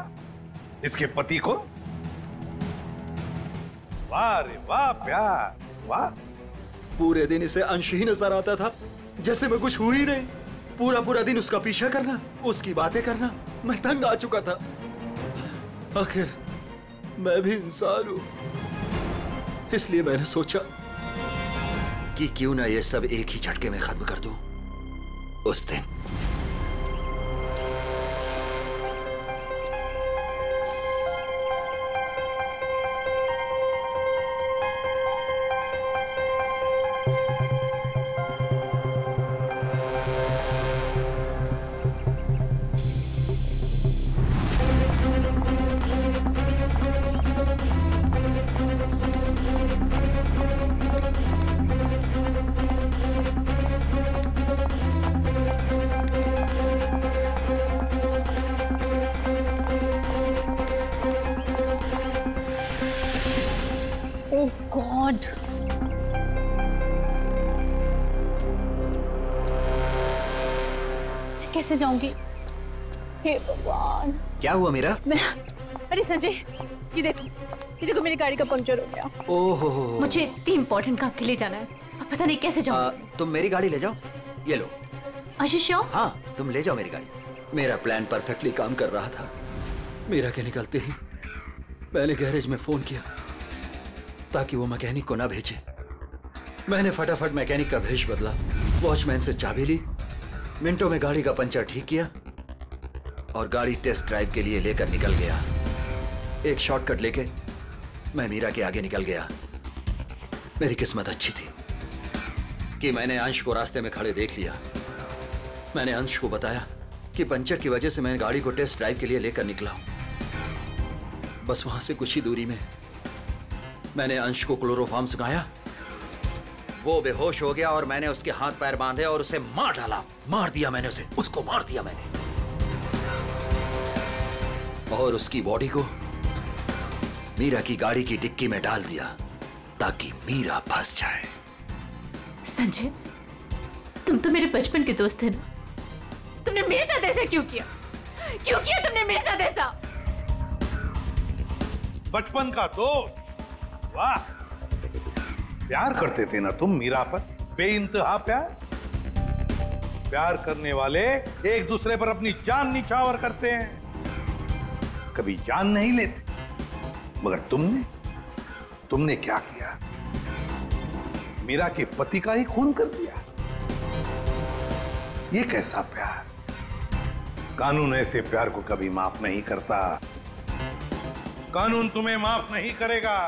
इसके पति को? वाह रे वाह प्यार, वाह। पूरे दिन इसे अंश ही नजर आता था, जैसे मैं कुछ हुई नहीं। पूरा दिन उसका पीछा करना, उसकी बातें करना, मैं तंग आ चुका था। आखिर मैं भी इंसान हूं, इसलिए मैंने सोचा कि क्यों ना ये सब एक ही झटके में खत्म कर दूं। उस दिन गॉड। कैसे जाऊंगी? हे भगवान। क्या हुआ मीरा? अरे संजय, ये देखो मेरी गाड़ी का पंक्चर हो गया। ओहो। मुझे इतनी इम्पोर्टेंट काम के लिए जाना है, अब पता नहीं कैसे जाऊंगी। तुम मेरी गाड़ी ले जाओ, ये लो। श्योर? हाँ, तुम ले जाओ मेरी गाड़ी। मेरा प्लान परफेक्टली काम कर रहा था। मीरा के निकलते ही मैंने गैरेज में फोन किया ताकि वो मैकेनिक को ना भेजे। मैंने फटाफट मैकेनिक का भेष बदला, वॉचमैन से चाबी ली, मिनटों में गाड़ी का पंचर ठीक किया और गाड़ी टेस्ट ड्राइव के लिए लेकर निकल गया। एक शॉर्टकट लेके मैं मीरा के आगे निकल गया। मेरी किस्मत अच्छी थी कि मैंने अंश को रास्ते में खड़े देख लिया। मैंने अंश को बताया कि पंचर की वजह से मैं गाड़ी को टेस्ट ड्राइव के लिए लेकर निकला हूं। बस वहां से कुछ ही दूरी में मैंने अंश को क्लोरोफॉर्म सुखाया। वो बेहोश हो गया और मैंने उसके हाथ पैर बांधे और उसे मार डाला। मार दिया मैंने उसे, उसको मार दिया मैंने। और उसकी बॉडी को मीरा की गाड़ी की डिक्की में डाल दिया ताकि मीरा फंस जाए। संजय, तुम तो मेरे बचपन के दोस्त थे ना, तुमने मेरे साथ ऐसा क्यों किया? क्यों किया तुमने मेरे साथ ऐसा? बचपन का दोस्त? वाह, प्यार करते थे ना तुम मीरा पर, बेइंतहा प्यार। प्यार करने वाले एक दूसरे पर अपनी जान निछावर करते हैं, कभी जान नहीं लेते। मगर तुमने क्या किया? मीरा के पति का ही खून कर दिया। ये कैसा प्यार? कानून ऐसे प्यार को कभी माफ नहीं करता। कानून तुम्हें माफ नहीं करेगा।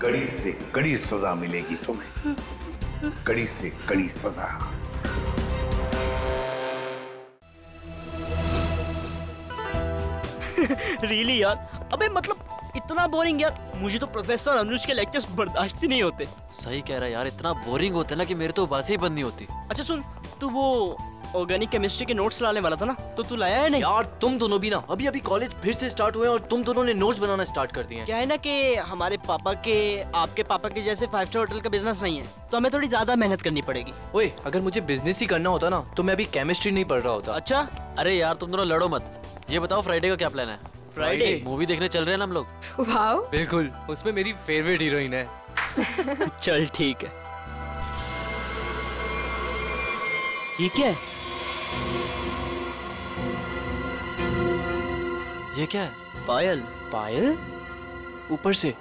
कड़ी से कड़ी सजा मिलेगी तुम्हें, कड़ी से कड़ी सजा। रियली यार, अबे मतलब इतना बोरिंग यार। मुझे तो प्रोफेसर अनुज के लेक्चर्स बर्दाश्त ही नहीं होते। सही कह रहा है यार, इतना बोरिंग होता है ना कि मेरे तो बातें ही बंद नहीं होती। अच्छा सुन, तू वो ऑर्गेनिक केमिस्ट्री के नोट्स लाने वाला था ना, तो तू लाया है नहीं? यार तुम दोनों भी ना अभी कॉलेज फिर से स्टार्ट हुए और तुम दोनों ने नोट्स बनाना स्टार्ट कर दिए। क्या है ना कि हमारे पापा के आपके पापा के जैसे 5 स्टार होटल का बिजनेस नहीं है, तो हमें थोड़ी ज्यादा मेहनत करनी पड़ेगी। ओए, अगर मुझे बिजनेस ही करना होता ना तो मैं अभी केमिस्ट्री नहीं पढ़ रहा होता। अच्छा? अरे यार तुम दोनों लड़ो मत। ये बताओ फ्राइडे का क्या प्लान है? फ्राइडे मूवी देखने चल रहे हैं ना हम लोग। वाओ, बिल्कुल, उसमें मेरी फेवरेट हीरोइन है। चल ठीक है। ये क्या है? ये क्या है? पायल। पायल? ऊपर से?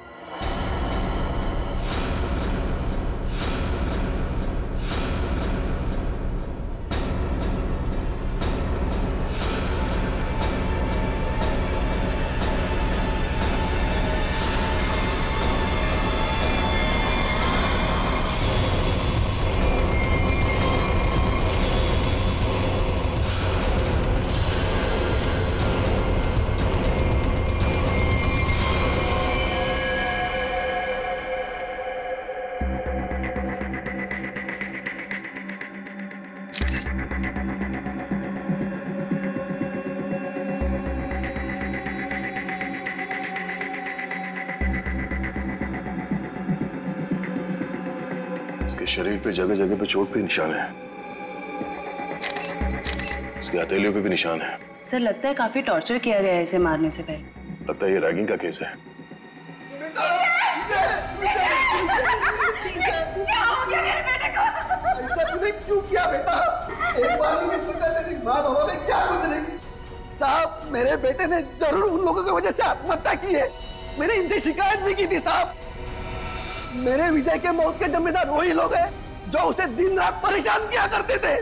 शरीर पे जगह जगह पे चोट पे निशान है, इसके हथेलियों पे भी निशान है। सर लगता है काफी टॉर्चर किया गया है इसे मारने से पहले। लगता है ये रैगिंग का केस है। क्या हो गया मेरे बेटे को? ऐसा तूने क्यों किया बेटा? एक बार भी नहीं सोचा तेरी माँ बाबा में क्या गुजरेगी? साहब, मेरे बेटे ने जरूर उन लोगों की वजह से आत्महत्या की है। मैंने इनसे शिकायत भी की थी साहब। मेरे विजय के मौत के जिम्मेदार वही लोग हैं जो उसे दिन रात परेशान किया करते थे,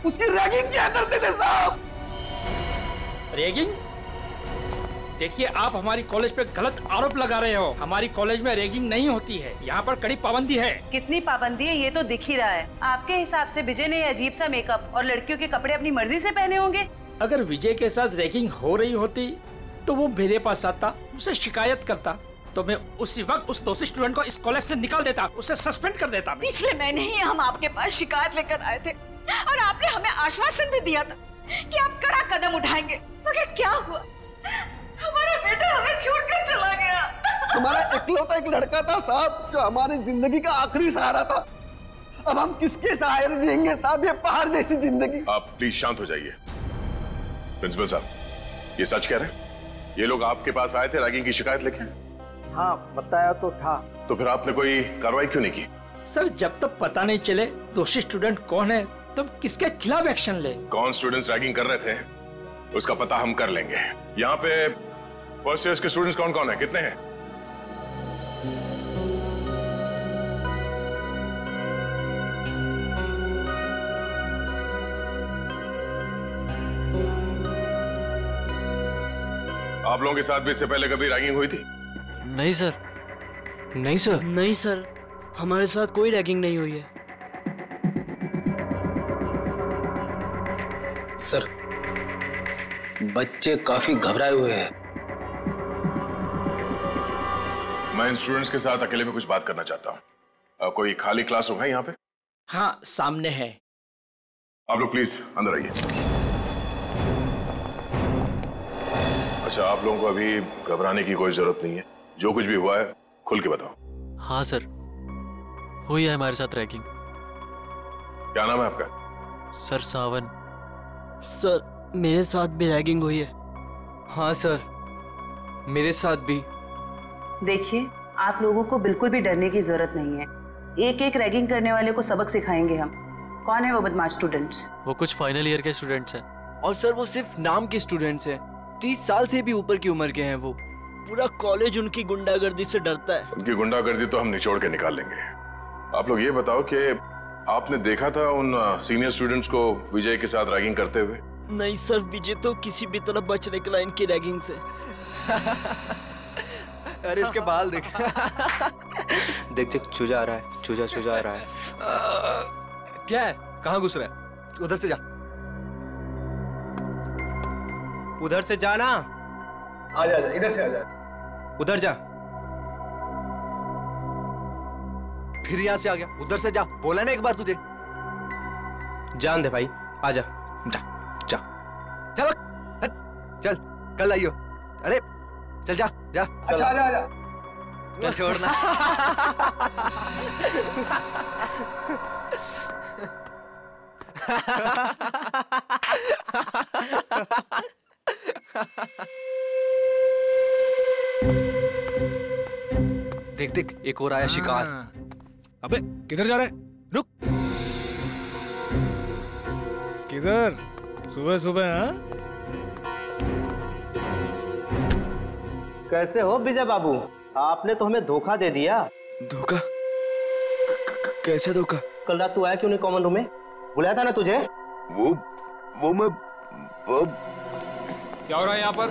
उसकी रैगिंग किया करते थे साहब। रैगिंग? देखिए, आप हमारी कॉलेज पे गलत आरोप लगा रहे हो। हमारी कॉलेज में रैगिंग नहीं होती है, यहाँ पर कड़ी पाबंदी है। कितनी पाबंदी है ये तो दिख ही रहा है। आपके हिसाब से विजय ने अजीब सा मेकअप और लड़कियों के कपड़े अपनी मर्जी से पहने होंगे। अगर विजय के साथ रैगिंग हो रही होती तो वो मेरे पास आता, उसे शिकायत करता, तो मैं उसी वक्त उस दोषी स्टूडेंट को इस कॉलेज से निकाल देता, उसे सस्पेंड कर देता। पिछले महीने ही हम आपके पास शिकायत लेकर आए थे और आपने हमें आश्वासन भी दिया था कि आप कड़ा कदम उठाएंगे, मगर क्या हुआ? हमारा बेटा हमें छोड़कर चला गया। हमारा इकलौता एक लड़का था साहब जो हमारी जिंदगी का आखिरी सहारा था। अब हम किसके सहारे जिएंगे साहब, ये पहाड़ जैसी जिंदगी। आप प्लीज शांत हो जाइए। प्रिंसिपल साहब, ये सच कह रहे हैं? ये लोग आपके पास आए थे रैगिंग की शिकायत लेके? हाँ, बताया तो था। तो फिर आपने कोई कार्रवाई क्यों नहीं की? सर, जब तक पता नहीं चले दोषी स्टूडेंट कौन है तब किसके खिलाफ एक्शन ले। कौन स्टूडेंट्स रैगिंग कर रहे थे उसका पता हम कर लेंगे। यहाँ पे फर्स्ट ईयर के स्टूडेंट्स कौन कौन है, कितने हैं? आप लोगों के साथ भी इससे पहले कभी रैगिंग हुई थी? नहीं सर, नहीं सर। नहीं सर, हमारे साथ कोई रैगिंग नहीं हुई है। सर, बच्चे काफी घबराए हुए हैं। मैं इन स्टूडेंट्स के साथ अकेले में कुछ बात करना चाहता हूँ। कोई खाली क्लासरूम है यहाँ पे? हाँ, सामने है। आप लोग प्लीज अंदर आइए। अच्छा, आप लोगों को अभी घबराने की कोई जरूरत नहीं है। जो कुछ भी हुआ है खुल के बताओ। हाँ सर, हुई है हमारे साथ रैगिंग। क्या नाम है आपका? सर सावन। सर, मेरे साथ भी रैगिंग हुई है। हाँ सर, मेरे साथ भी। देखिए, आप लोगों को बिल्कुल भी डरने की जरूरत नहीं है। एक एक रैगिंग करने वाले को सबक सिखाएंगे हम। कौन है वो बदमाश स्टूडेंट्स? वो कुछ फाइनल ईयर के स्टूडेंट्स हैं। और सर वो सिर्फ नाम के स्टूडेंट्स हैं। 30 साल से भी ऊपर की उम्र के हैं वो। पूरा कॉलेज उनकी गुंडागर्दी से डरता है। उनकी गुंडागर्दी तो हम निचोड़ के निकाल लेंगे। आप लोग ये बताओ कि आपने देखा था उन सीनियर स्टूडेंट्स को विजय के साथ रैगिंग करते हुए? नहीं सर, विजय तो किसी भी तरह बच निकला इनकी रैगिंग से। अरे इसके बाल देख। देख देख, चूजा आ रहा है, चूजा आ रहा है। क्या है? कहाँ घुस रहा है? उधर से जा। उधर से जाना। आजा, इधर से आजा। उधर जा। फिर यहाँ से आ गया। उधर से जा, बोला ना एक बार तुझे। जान दे भाई, आजा। जा जा चल, चल कल आइयो। अरे चल जा जा। अच्छा आजा आजा। चल छोड़ना। देख देख, एक और आया शिकार। अबे किधर जा रहा है? रुक। किधर? सुबह सुबह? हाँ, कैसे हो विजय बाबू? आपने तो हमें धोखा दे दिया। धोखा? कैसे धोखा? कल रात तू आया क्यों नहीं कॉमन रूम में? बुलाया था ना तुझे? वो मैं क्या हो रहा है यहाँ पर?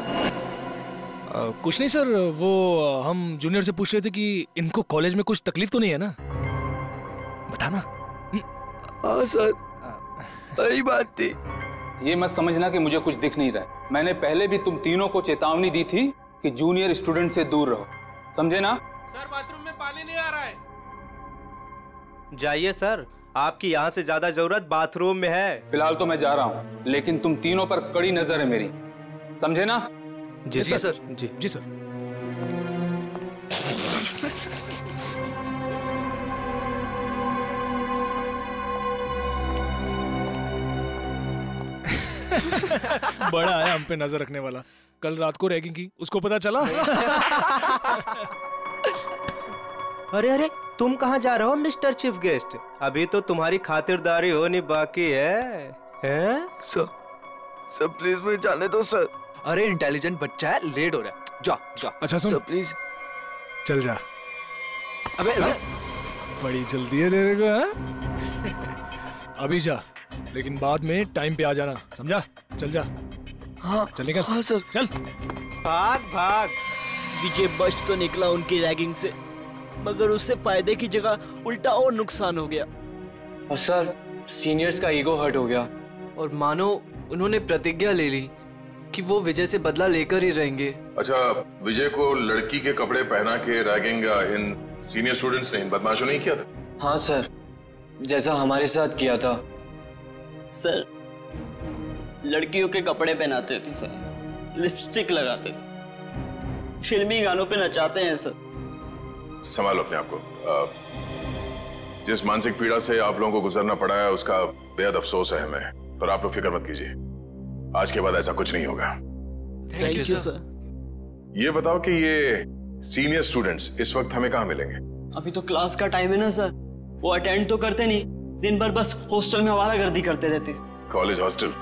कुछ नहीं सर, वो हम जूनियर से पूछ रहे थे कि इनको कॉलेज में कुछ तकलीफ तो नहीं है ना? बताना। हाँ सर, सही बात थी। ये मत समझना कि मुझे कुछ दिख नहीं रहा है। मैंने पहले भी तुम तीनों को चेतावनी दी थी कि जूनियर स्टूडेंट से दूर रहो, समझे ना? सर, बाथरूम में पानी नहीं आ रहा है। जाइए सर, आपकी यहाँ से ज्यादा जरूरत बाथरूम में है। फिलहाल तो मैं जा रहा हूँ, लेकिन तुम तीनों पर कड़ी नजर है मेरी, समझे ना? जी सर। जी सर। बड़ा आया हम पे नजर रखने वाला। कल रात को रैगिंग की, उसको पता चला? अरे अरे, तुम कहाँ जा रहे हो मिस्टर चीफ गेस्ट? अभी तो तुम्हारी खातिरदारी होनी बाकी है। हैं? सर प्लीज मुझे जाने दो सर। अरे इंटेलिजेंट बच्चा है, लेट हो रहा है। जा जा। अच्छा सुन, सर प्लीज चल जा। अबे बड़ी जल्दी है तेरे को, हाँ? अभी जा, लेकिन बाद में टाइम पे आ जाना, समझा? चल जा। हाँ चल निकल। हाँ सर। चल भाग भाग। विजय बच तो निकला उनकी रैगिंग से, मगर उससे फायदे की जगह उल्टा और नुकसान हो गया। और सर, सीनियर्स का ईगो हर्ट हो गया। और मानो उन्होंने प्रतिज्ञा ले ली कि वो विजय से बदला लेकर ही रहेंगे। अच्छा, विजय को लड़की के कपड़े पहना के रैगिंग इन सीनियर स्टूडेंट्स ने, इन बदमाशों ने किया था? हाँ सर, जैसा हमारे साथ किया था। सर, लड़कियों के कपड़े पहनाते थे सर, लिपस्टिक लगाते थे, फिल्मी गानों पे नचाते हैं सर। संभालो अपने आप को। जिस मानसिक पीड़ा से आप लोगों को गुजरना पड़ा है उसका बेहद अफसोस है हमें, पर आप लोग फिक्र मत कीजिए, आज के बाद ऐसा कुछ नहीं होगा। Thank you sir. ये बताओ कि ये सीनियर स्टूडेंट्स इस वक्त हमें कहाँ मिलेंगे? अभी तो क्लास का टाइम है ना सर, वो अटेंड तो करते नहीं, दिन भर बस हॉस्टल में आवारागर्दी करते रहते। College hostel?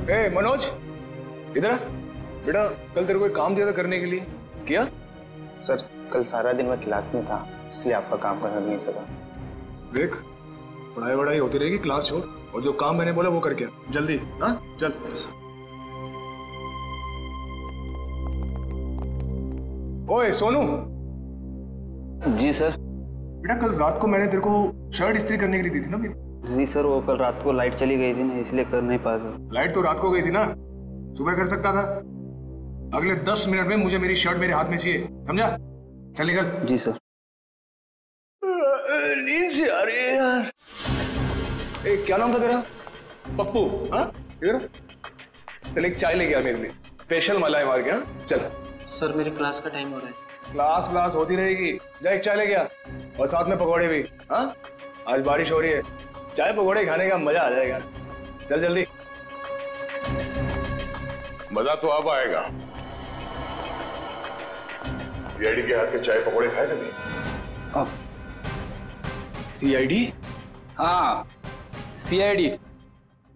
ए मनोज, इधर आ। बेटा कल तेरे को एक काम दिया था करने के लिए, किया? सर कल सारा दिन मैं क्लास में था, इसलिए आपका काम करना नहीं सका। देख, पढ़ाई वढ़ाई होती रहेगी, क्लास छोड़, और जो काम मैंने बोला वो करके जल्दी। हाँ चल। ओए सोनू। जी सर। बेटा कल रात को मैंने तेरे को शर्ट इस्त्री करने के लिए दी थी ना मेरी? जी सर, वो कल रात को लाइट चली गई थी ना, इसलिए कर नहीं पाया सर। लाइट तो रात को गई थी ना, सुबह कर सकता था। अगले 10 मिनट में मुझे मेरी शर्ट मेरे हाथ में चाहिए, समझा? चल निकल। जी सर। नींद से आ रही है यार। ए, क्या नाम था तेरा? पप्पू। हाँ इधर चल, एक चाय लेके आ मेरे लिए, स्पेशल मलाई मार के। हाँ चल। सर मेरे क्लास का टाइम हो रहा है। क्लास होती रहेगी, जा एक चाय लेके आ, और साथ में पकौड़े भी। हाँ आज बारिश हो रही है, चाय पकौड़े खाने का मजा आ जाएगा। चल जल्दी। मजा तो अब आएगा। सीआईडी के हाथ के चाय पकौड़े खाए कभी? अब सीआईडी? हाँ सीआईडी।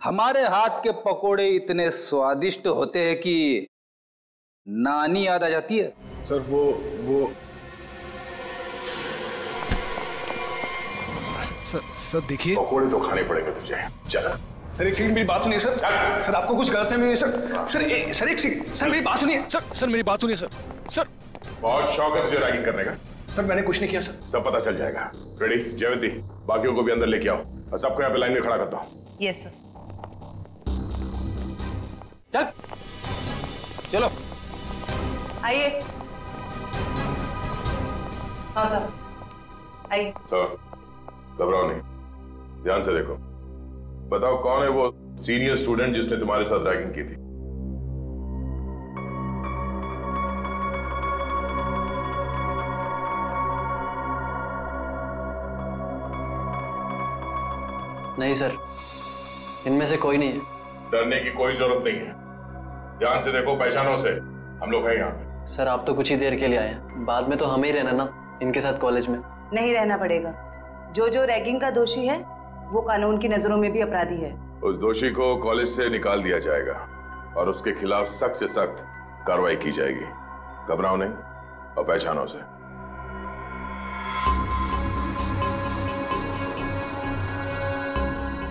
हमारे हाथ के पकोड़े इतने स्वादिष्ट होते हैं कि नानी याद आ जाती है। सर वो सर देखिए, पकोड़े तो खाने पड़ेंगे तुझे। चल। सर एक सेकंड मेरी बात सुनिए सर। सर आपको कुछ गलत है सर एक सेकंड सर मेरी बात सुनिए सर मेरी बात सुनिए सर। बहुत शौक है तुझे रैगिंग करने का? सर मैंने कुछ नहीं किया सर। सब पता चल जाएगा। रेडी? जयवंती बाकियों को भी अंदर लेके आओ और सबको यहाँ पे लाइन में खड़ा करता हूँ। Yes sir. चलो आइए। हाँ सर आइए। सर घबराओ नहीं, ध्यान से देखो। बताओ कौन है वो सीनियर स्टूडेंट जिसने तुम्हारे साथ रैगिंग की थी? नहीं सर, इनमें से कोई नहीं है। डरने की कोई जरूरत नहीं है, ध्यान से देखो, पहचानो से, हम लोग हैं यहाँ पे। सर आप तो कुछ ही देर के लिए आए हैं, बाद में तो हमें ही रहना ना इनके साथ कॉलेज में। नहीं रहना पड़ेगा। जो रैगिंग का दोषी है वो कानून की नजरों में भी अपराधी है। उस दोषी को कॉलेज से निकाल दिया जाएगा और उसके खिलाफ सख्त से सख्त कार्रवाई की जाएगी। घबराओ नहीं और पहचानो से।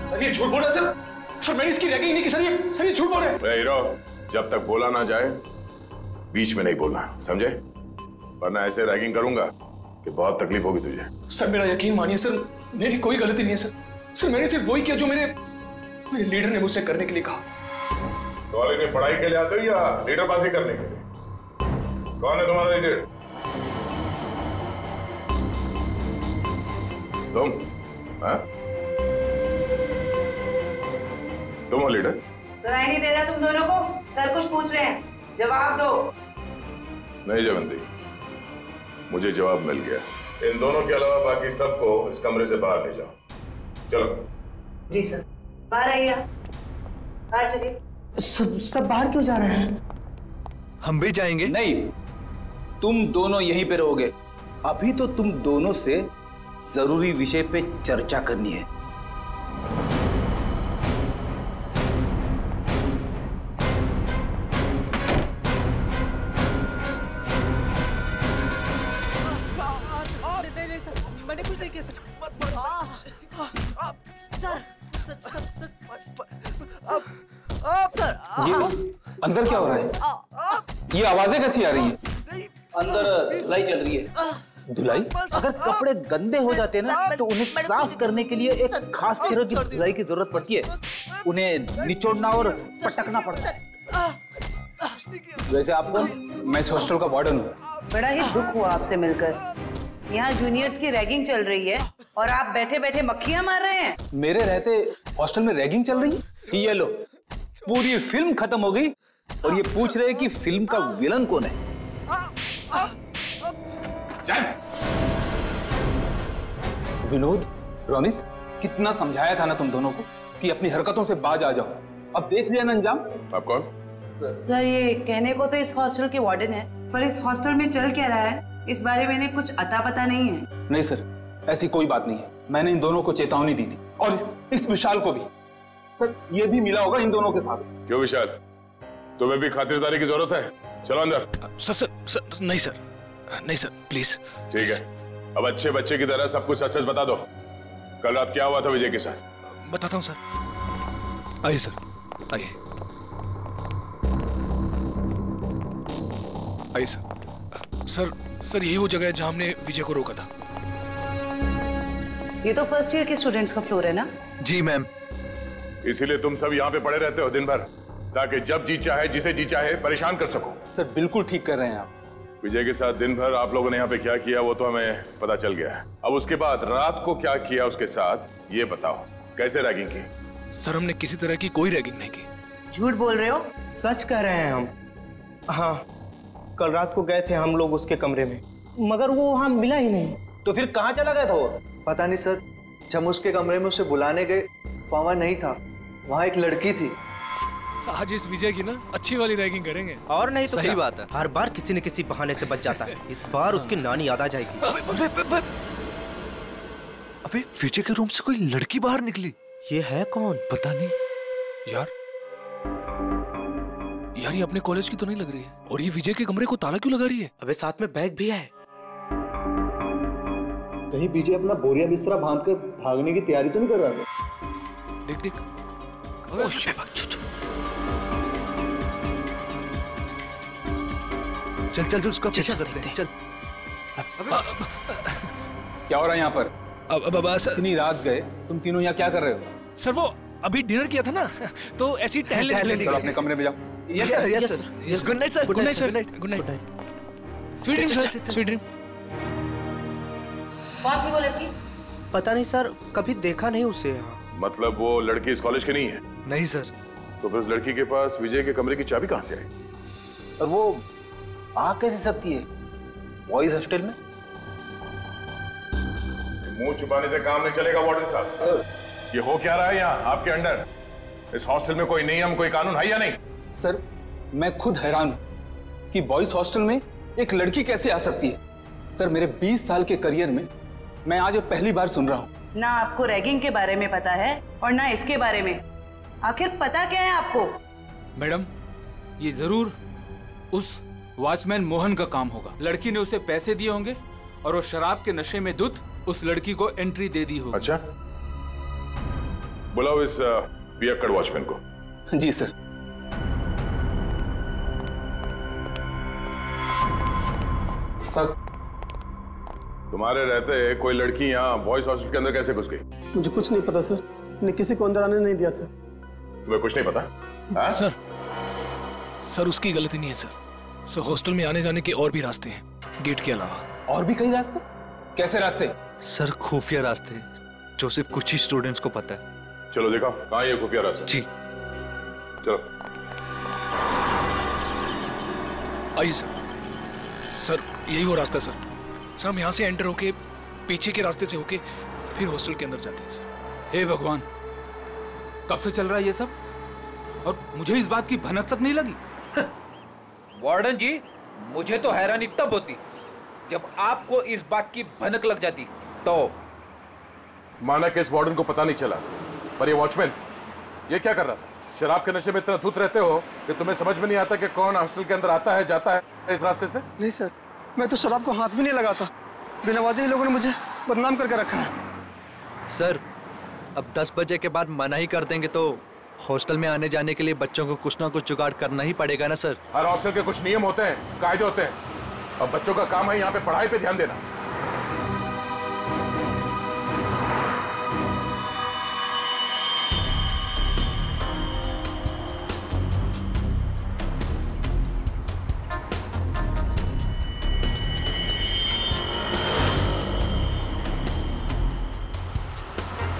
सर ये झूठ बोल रहा है सर मैंने इसकी रैगिंग नहीं की सर ये झूठ बोल रहे हैं। हीरो, जब तक बोला ना जाए बीच में नहीं बोलना, समझे? वरना ऐसे रैगिंग करूंगा कि बहुत तकलीफ होगी तुझे। सर मेरा यकीन मानिए सर, मेरी कोई गलती नहीं है सर मैंने सिर्फ वही किया जो मेरे लीडर ने मुझसे करने के लिए कहा। कॉलेज में पढ़ाई के लिए आते हो या लीडरबाजी करने के लिए? कौन है तुम्हारा लीडर? तुम? हाँ? तुम हो लीडर? सुनाई नहीं दे रहा तुम दोनों को? सर कुछ पूछ रहे हैं, जवाब दो। नहीं जयवंती, मुझे जवाब मिल गया। इन दोनों के अलावा बाकी सबको इस कमरे से बाहर ले जाओ। चलो। जी सर। बाहर आइए, बाहर चलिए। सब बाहर क्यों जा रहे हैं? हम भी जाएंगे। नहीं, तुम दोनों यहीं पे रहोगे। अभी तो तुम दोनों से जरूरी विषय पे चर्चा करनी है। मैंने कुछ नहीं किया सर। ये अंदर क्या हो रहा है? ये आवाजें कैसी आ रही है? अंदर धुलाई चल रही है। धुलाई? अगर कपड़े गंदे हो जाते हैं ना तो उन्हें साफ करने के लिए एक खास तरह की धुलाई की जरूरत पड़ती है। उन्हें निचोड़ना और पटकना पड़ता है। वैसे आपको, मैं इस हॉस्टल का वार्डन हूँ। बड़ा ही दुख हुआ आपसे मिलकर। यहाँ जूनियर्स की रैगिंग चल रही है और आप बैठे बैठे मक्खियां मार रहे हैं। मेरे रहते हॉस्टल में रैगिंग चल रही है? ये लो, पूरी फिल्म खत्म हो गई और ये पूछ रहे हैं कि फिल्म का विलन कौन है। चल। विनोद, रोनित, कितना समझाया था ना तुम दोनों को कि अपनी हरकतों से बाज आ जाओ। अब देख लिया ना अंजाम। आप कौन? सर, ये कहने को तो इस हॉस्टल के वार्डन है, पर इस हॉस्टल में चल क्या रहा है इस बारे में इन्हें कुछ अता पता नहीं है। नहीं सर, ऐसी कोई बात नहीं है। मैंने इन दोनों को चेतावनी दी थी और इस विशाल को भी। सर, ये भी मिला होगा इन दोनों के साथ। क्यों विशाल, तुम्हें भी खातिरदारी की जरूरत है? चलो अंदर। सर नहीं सर, नहीं सर, प्लीज। ठीक है, अब अच्छे बच्चे की तरह सब कुछ सच सच बता दो। कल रात क्या हुआ था विजय के साथ? बताता हूँ सर। आइए सर, आइए आइए सर। सर यही वो जगह है जहाँ हमने विजय को रोका था। ये तो फर्स्ट ईयर के स्टूडेंट्स का फ्लोर है ना? जी मैम। इसीलिए तुम सब यहाँ पे पड़े रहते हो दिन भर, ताकि जब जी चाहे जिसे जी चाहे परेशान कर सको। सर बिल्कुल ठीक कर रहे हैं आप। विजय के साथ दिन भर आप लोगों ने यहाँ पे क्या किया वो तो हमें पता चल गया है। अब उसके बाद रात को क्या किया उसके साथ ये बताओ। कैसे रैगिंग की? सर हमने किसी तरह की कोई रैगिंग नहीं की। झूठ बोल रहे हो? सच कह रहे हैं हम। हाँ, कल रात को गए थे हम लोग उसके कमरे में, मगर वो वहां मिला ही नहीं। तो फिर कहाँ चला गया था वो? पता नहीं सर, जब उसके कमरे में उसे बुलाने गए वहां नहीं था, वहां एक लड़की थी। आज इस विजय की ना अच्छी वाली रैगिंग करेंगे। और नहीं तो सही क्या? बात है। हर बार किसी न किसी बहाने से बच जाता है। इस बार उसकी नानी याद आ जाएगी। अबे विजय के रूम से कोई लड़की बाहर निकली। ये है कौन? पता नहीं यार ये अपने कॉलेज की तो नहीं लग रही है। और ये विजय के कमरे को ताला क्यों लगा रही है? अबे साथ में बैग भी है। कहीं विजय अपना बोरिया बिस्तरा बांधकर भागने की तैयारी तो नहीं कर रहा है? देख देख। चल चल चल उसका पीछा करते हैं। चल। क्या हो रहा है यहाँ पर? अब इतनी रात गए, तुम तीनों यहाँ क्या कर रहे हो? सर वो अभी डिनर किया था ना, तो ऐसे ही टहलने। चलो अपने कमरे में जाओ। Yes sir, yes sir. Good night sir. Good night sir. Good night. Sweet dream sir, sweet dream. कौन थी वो लड़की? पता नहीं सर, कभी देखा नहीं उसे यहाँ। मतलब वो लड़की इस कॉलेज की नहीं है? नहीं सर। तो फिर उस लड़की के पास विजय के कमरे की चाबी कहाँ से आई? और वो आ कैसे सकती है बॉयज हॉस्टल में? मुंह छुपाने से काम नहीं चलेगा वार्डन साहब। सर ये हो क्या रहा है यहाँ आपके अंडर? इस हॉस्टल में कोई नियम कोई कानून है या नहीं? सर मैं खुद हैरान हूं कि बॉयज हॉस्टल में एक लड़की कैसे आ सकती है। सर मेरे 20 साल के करियर में मैं आज पहली बार सुन रहा हूं। ना आपको रैगिंग के बारे में पता है और ना इसके बारे में। आखिर पता क्या है आपको? मैडम ये जरूर उस वॉचमैन मोहन का काम होगा। लड़की ने उसे पैसे दिए होंगे और वो शराब के नशे में धुत उस लड़की को एंट्री दे दी होगी। अच्छा, बुलाओ इस पियक्कड़ वॉचमैन को। जी सर। सर तुम्हारे रहते कोई लड़की यहाँ बॉयज हॉस्टल के अंदर कैसे घुस गई? मुझे कुछ नहीं पता सर, मैंने किसी को अंदर आने नहीं दिया सर। तुम्हें कुछ नहीं पता? सर उसकी गलती नहीं है सर। सर हॉस्टल में आने जाने के और भी रास्ते हैं, गेट के अलावा। और भी कई रास्ते? कैसे रास्ते? सर खुफिया रास्ते जो सिर्फ कुछ ही स्टूडेंट्स को पता है। चलो देखो कहाँ ये खुफिया रास्ता। जी चलो। आइए सर। सर यही वो रास्ता है सर। सर हम यहाँ से एंटर होके पीछे के रास्ते से होके फिर हॉस्टल के अंदर जाते हैं सर। हे भगवान, कब से चल रहा है ये सब और मुझे इस बात की भनक तक नहीं लगी। वार्डन जी, मुझे तो हैरानी तब होती जब आपको इस बात की भनक लग जाती। तो माना कि इस वार्डन को पता नहीं चला, पर ये वॉचमैन ये क्या कर रहा था? शराब के नशे में इतना धुत रहते हो कि तुम्हें समझ में नहीं आता कि कौन हॉस्टल के अंदर आता है जाता है इस रास्ते से? नहीं सर, मैं तो शराब को हाथ भी नहीं लगाता। बिना वजह ही लोगों ने मुझे बदनाम करके रखा है। सर अब 10 बजे के बाद मना ही कर देंगे तो हॉस्टल में आने जाने के लिए बच्चों को कुछ ना कुछ जुगाड़ करना ही पड़ेगा ना सर। हर हॉस्टल के कुछ नियम होते हैं, कायदे होते हैं, और बच्चों का काम है यहाँ पे पढ़ाई पे ध्यान देना।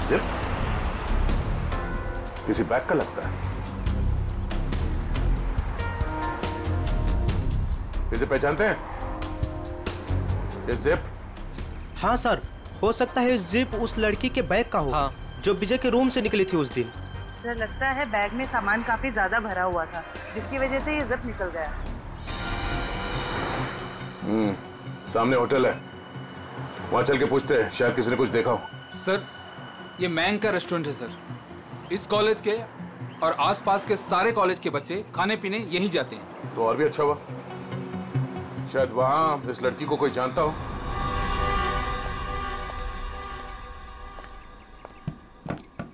जिप किसी बैग का लगता है। इसे पहचानते हैं? ये जिप? हाँ सर, हो सकता है जिप उस लड़की के बैग का हो। हाँ। जो विजय के रूम से निकली थी उस दिन। सर लगता है बैग में सामान काफी ज्यादा भरा हुआ था, जिसकी वजह से ये जिप निकल गया। सामने होटल है, वहां चल के पूछते हैं, शायद किसी ने कुछ देखा हो। सर, ये मैंग का रेस्टोरेंट है सर। इस कॉलेज के और आसपास के सारे कॉलेज के बच्चे खाने पीने यहीं जाते हैं। तो और भी अच्छा हुआ, शायद वहां इस लड़की को कोई जानता हो।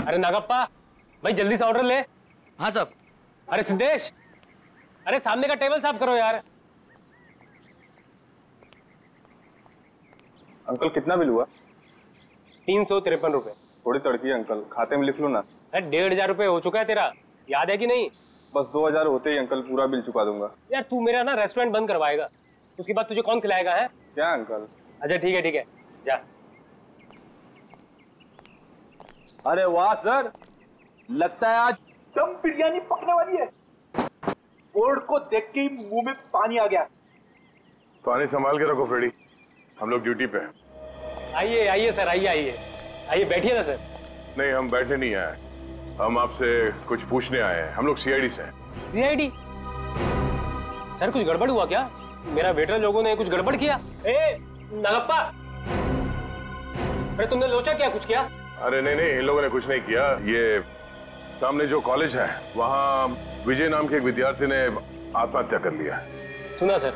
अरे नागप्पा भाई, जल्दी से ऑर्डर ले। हाँ साहब। अरे सिद्धेश, अरे सामने का टेबल साफ करो यार। अंकल कितना बिल हुआ? 353 रुपए। थोड़ी तड़की है अंकल, खाते में लिख लो ना। अरे 1500 रुपए हो चुका है तेरा, याद है कि नहीं? बस 2000 होते ही अंकल पूरा बिल चुका दूंगा। यार तू मेरा ना रेस्टोरेंट बंद करवाएगा, उसके बाद तुझे कौन खिलाएगा है? क्या अंकल? अच्छा ठीक है जा। अरे वाह सर, लगता है आज दम बिरयानी पकने वाली है। बोर्ड को देख के ही मुंह में पानी आ गया। पानी संभाल के रखो फ्रेडी, हम लोग ड्यूटी पे हैं। आइए सर, आइए बैठिए ना सर। नहीं, हम बैठने नहीं आए, हम आपसे कुछ पूछने आए हैं। हम लोग सीआईडी से हैं। सीआईडी? सर कुछ गड़बड़ हुआ क्या? मेरा वेटर लोगों ने कुछ गड़बड़ किया? ए नागप्पा, अरे तुमने लोचा क्या, कुछ किया? अरे नहीं, इन लोगों ने कुछ नहीं किया। ये सामने जो कॉलेज है, वहाँ विजय नाम के एक विद्यार्थी ने आत्महत्या कर लिया। सुना सर,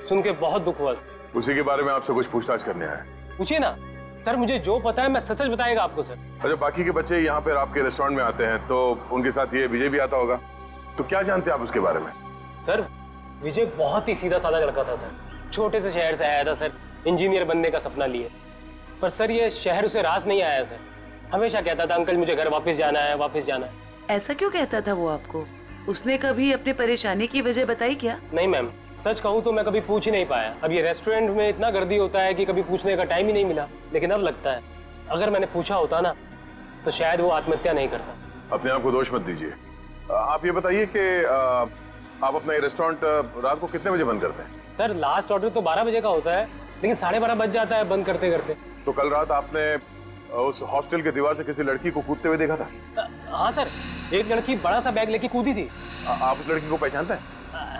सुन के बहुत दुख हुआ। उसी के बारे में आपसे कुछ पूछताछ करने आए। पूछिए ना सर, मुझे जो पता है मैं सच बताएगा आपको सर। अच्छा, बाकी के बच्चे यहाँ पर आपके रेस्टोरेंट में आते हैं, तो उनके साथ ये विजय भी आता होगा, तो क्या जानते हैं आप उसके बारे में? सर विजय बहुत ही सीधा साधा लड़का था सर, छोटे से शहर से आया था सर, इंजीनियर बनने का सपना लिए। पर सर ये शहर उसे रास नहीं आया सर, हमेशा कहता था अंकल मुझे घर वापस जाना है। ऐसा क्यों कहता था वो आपको? उसने कभी अपनी परेशानी की वजह बताई क्या? नहीं मैम, सच कहूँ तो मैं कभी पूछ ही नहीं पाया। अब ये रेस्टोरेंट में इतना गर्दी होता है कि कभी पूछने का टाइम ही नहीं मिला। लेकिन अब लगता है अगर मैंने पूछा होता ना तो शायद वो आत्महत्या नहीं करता। अपने आप को दोष मत दीजिए। आप ये बताइए कि आप अपना ये रेस्टोरेंट रात को कितने बजे बंद करते हैं? सर लास्ट ऑर्डर तो 12 बजे का होता है, लेकिन 12:30 बज जाता है बंद करते करते। तो कल रात आपने उस हॉस्टल के दीवार से किसी लड़की को कूदते हुए देखा था? हाँ सर, एक लड़की बड़ा सा बैग लेके कूदी थी। आप उस लड़की को पहचानते हैं?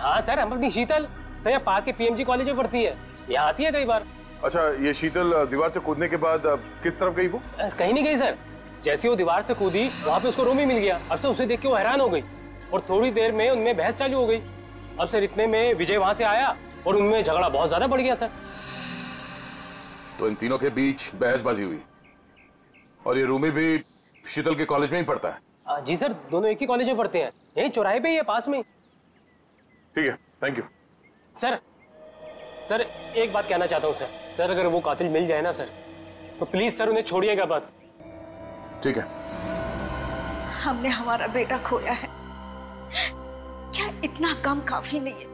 हाँ सर, हम अपनी शीतल सर यहाँ पास के पीएमजी कॉलेज में पढ़ती है, यहाँ आती है कई बार। अच्छा, ये शीतल दीवार से कूदने के बाद किस तरफ गई वो? कहीं नहीं गई सर, जैसे वो दीवार से कूदी वहाँ पे उसको रूम ही मिल गया। अब से उसे देख के वो हैरान हो गई और थोड़ी देर में उनमें बहस चालू हो गई। अब सर इतने में विजय वहाँ से आया और उनमें झगड़ा बहुत ज्यादा बढ़ गया सर। तो इन तीनों के बीच बहसबाजी हुई और ये रूमी भी शीतल के कॉलेज में ही पढ़ता है? जी सर, दोनों एक ही कॉलेज में पढ़ते हैं, यही चौराहे पे ही है, पास में। ठीक है, थैंक यू। सर एक बात कहना चाहता हूँ सर, अगर वो कातिल मिल जाए ना सर तो प्लीज सर उन्हें छोड़िएगा बात। ठीक है। हमने हमारा बेटा खोया है, क्या इतना कम काफी नहीं है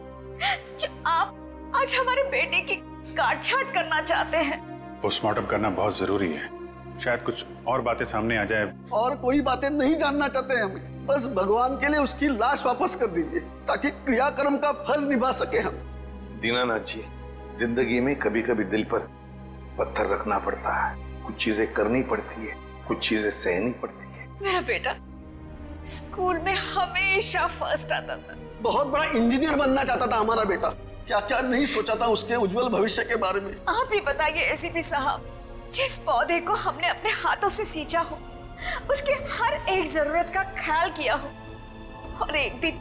जो आप आज हमारे बेटे की काट-छांट करना चाहते हैं? पोस्टमार्टम करना बहुत जरूरी है, शायद कुछ और बातें सामने आ जाए। और कोई बातें नहीं जानना चाहते हमें, बस भगवान के लिए उसकी लाश वापस कर दीजिए ताकि क्रियाकर्म का फर्ज निभा सके हम। दीनानाथ जी, जिंदगी में कभी कभी दिल पर पत्थर रखना पड़ता है, कुछ चीजें करनी पड़ती है, कुछ चीजें सहनी पड़ती है। मेरा बेटा स्कूल में हमेशा फर्स्ट आता था, बहुत बड़ा इंजीनियर बनना चाहता था हमारा बेटा, क्या क्या नहीं सोचा था उसके उज्जवल भविष्य के बारे में। आप ही बताइए एसीपी साहब, जिस पौधे को हमने अपने हाथों से सींचा हो, उसके हर एक जरूरत का ख्याल किया हो, और एक दिन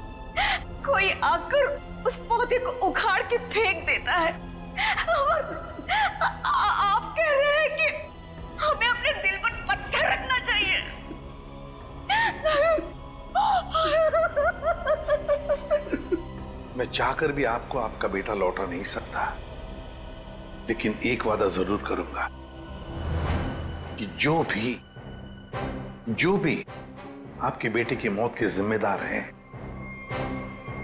कोई आकर उस पौधे को उखाड़ के फेंक देता है, और आप कह रहे हैं कि हमें अपने दिल पर पत्थर रखना चाहिए। मैं चाहकर भी आपको आपका बेटा लौटा नहीं सकता, लेकिन एक वादा जरूर करूंगा कि जो भी आपके बेटे की मौत के जिम्मेदार हैं,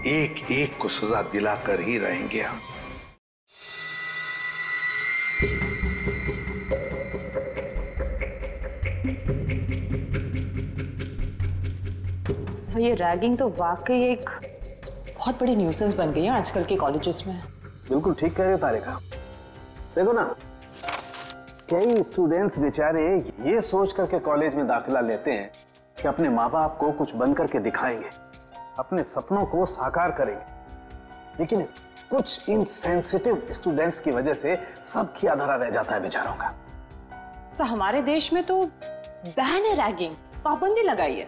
एक एक को सजा दिलाकर ही रहेंगे हम। सर ये रैगिंग तो वाकई एक बहुत बड़ी न्यूसेंस बन गई है आजकल के कॉलेजेस में। बिल्कुल ठीक कह रहे हो तारिका। देखो ना, कई स्टूडेंट्स बेचारे ये सोच करके कॉलेज में दाखिला लेते हैं कि अपने माँ बाप को कुछ बन करके दिखाएंगे, अपने सपनों को साकार करेंगे, लेकिन कुछ इनसेंसिटिव स्टूडेंट्स की वजह से सब किया धरा रह जाता है बेचारों का। सर हमारे देश में तो बैन है रैगिंग, पाबंदी लगाई है,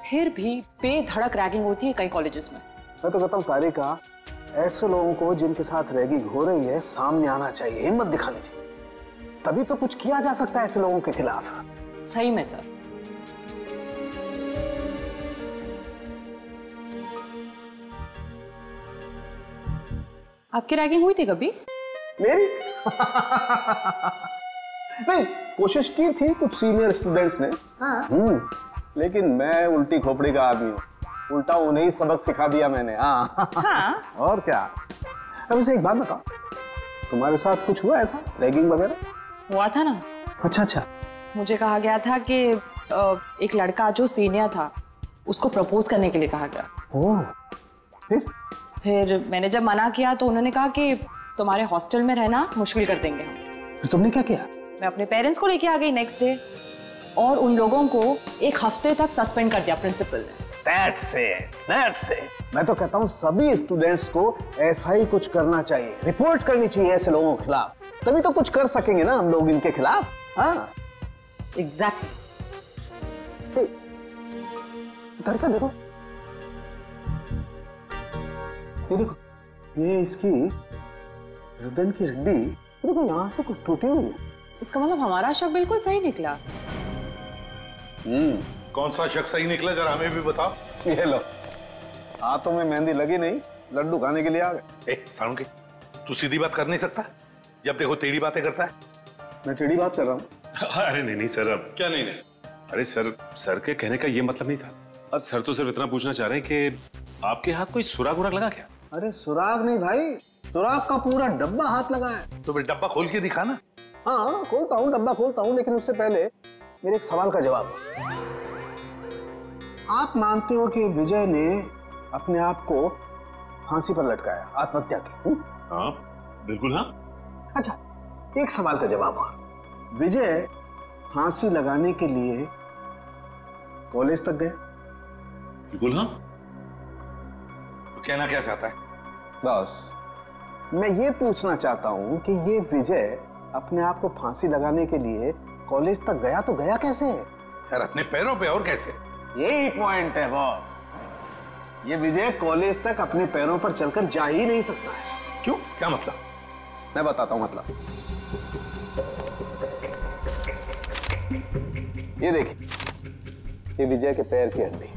फिर भी बेधड़क रैगिंग होती है कई कॉलेजेस में। मैं तो कहता हूँ तारिका, ऐसे लोगों को जिनके साथ रैगिंग हो रही है सामने आना चाहिए, हिम्मत दिखानी चाहिए, तभी तो कुछ किया जा सकता है ऐसे लोगों के खिलाफ। सही में सर। आपकी रैगिंग हुई थी कभी? मेरी? नहीं, कोशिश की थी कुछ सीनियर स्टूडेंट्स ने। लेकिन मैं उल्टी खोपड़ी का आदमी हूँ, उल्टा उन्हें ही सबक सिखा दिया मैंने। हाँ। और क्या। अब इसे एक बात बताओ, तुम्हारे साथ कुछ हुआ ऐसा रैगिंग वगैरह? हुआ था ना। अच्छा। मुझे कहा गया था कि एक लड़का जो सीनियर था उसको प्रपोज करने के लिए कहा गया। ओह, फिर मैंने जब मना किया तो उन्होंने कहा कि तुम्हारे हॉस्टल में रहना मुश्किल कर देंगे हम। फिर तुमने क्या किया? मैं अपने पेरेंट्स को लेके आ गई नेक्स्ट डे, और उन लोगों को 1 हफ्ते तक सस्पेंड कर दिया प्रिंसिपल ने। That's it. मैं तो कहता हूँ सभी स्टूडेंट्स को ऐसा ही कुछ करना चाहिए, रिपोर्ट करनी चाहिए ऐसे लोगों के खिलाफ, तभी तो कुछ कर सकेंगे ना हम लोग इनके खिलाफ। हाँ एग्जैक्टली। करके देखो, ये देखो, ये इसकी गर्दन की हड्डी देखो यहाँ से कुछ टूटी हुई है। इसका मतलब हमारा शक बिल्कुल सही निकला। कौन सा शक सही निकला, जरा हमें भी बताओ। ये लो, हाथों में मेहंदी लगी नहीं, लड्डू खाने के लिए आ गए। सारुण के, तू सीधी बात कर नहीं सकता, जब देखो टेढ़ी बातें करता है। मैं टेढ़ी बात कर रहा हूँ? अरे नहीं सर, अब क्या नहीं? अरे सर के कहने का ये मतलब नहीं था। अब सर तो सिर्फ इतना पूछना चाह रहे हैं कि आपके हाथ कोई सुराग उराग लगा क्या? अरे सुराग नहीं भाई, सुराग का पूरा डब्बा हाथ लगा है। तो फिर डब्बा खोल के दिखा ना। हाँ खोलता हूँ, डब्बा खोलता हूँ, लेकिन उससे पहले मेरे एक सवाल का जवाब। आप मानते हो कि विजय ने अपने आप को फांसी पर लटकाया, आत्महत्या की? हाँ बिल्कुल। हाँ अच्छा, एक सवाल का जवाब और, विजय फांसी लगाने के लिए कॉलेज तक गया? बिल्कुल। हाँ। तो कहना क्या चाहता है? बस मैं ये पूछना चाहता हूँ कि ये विजय अपने आप को फांसी लगाने के लिए कॉलेज तक गया तो गया कैसे? यार अपने पैरों पे, और कैसे? यही पॉइंट है बॉस, ये विजय कॉलेज तक अपने पैरों पर चलकर जा ही नहीं सकता है। क्यों? क्या मतलब? मैं बताता हूं मतलब। ये देखिए, ये विजय के पैर की हड्डी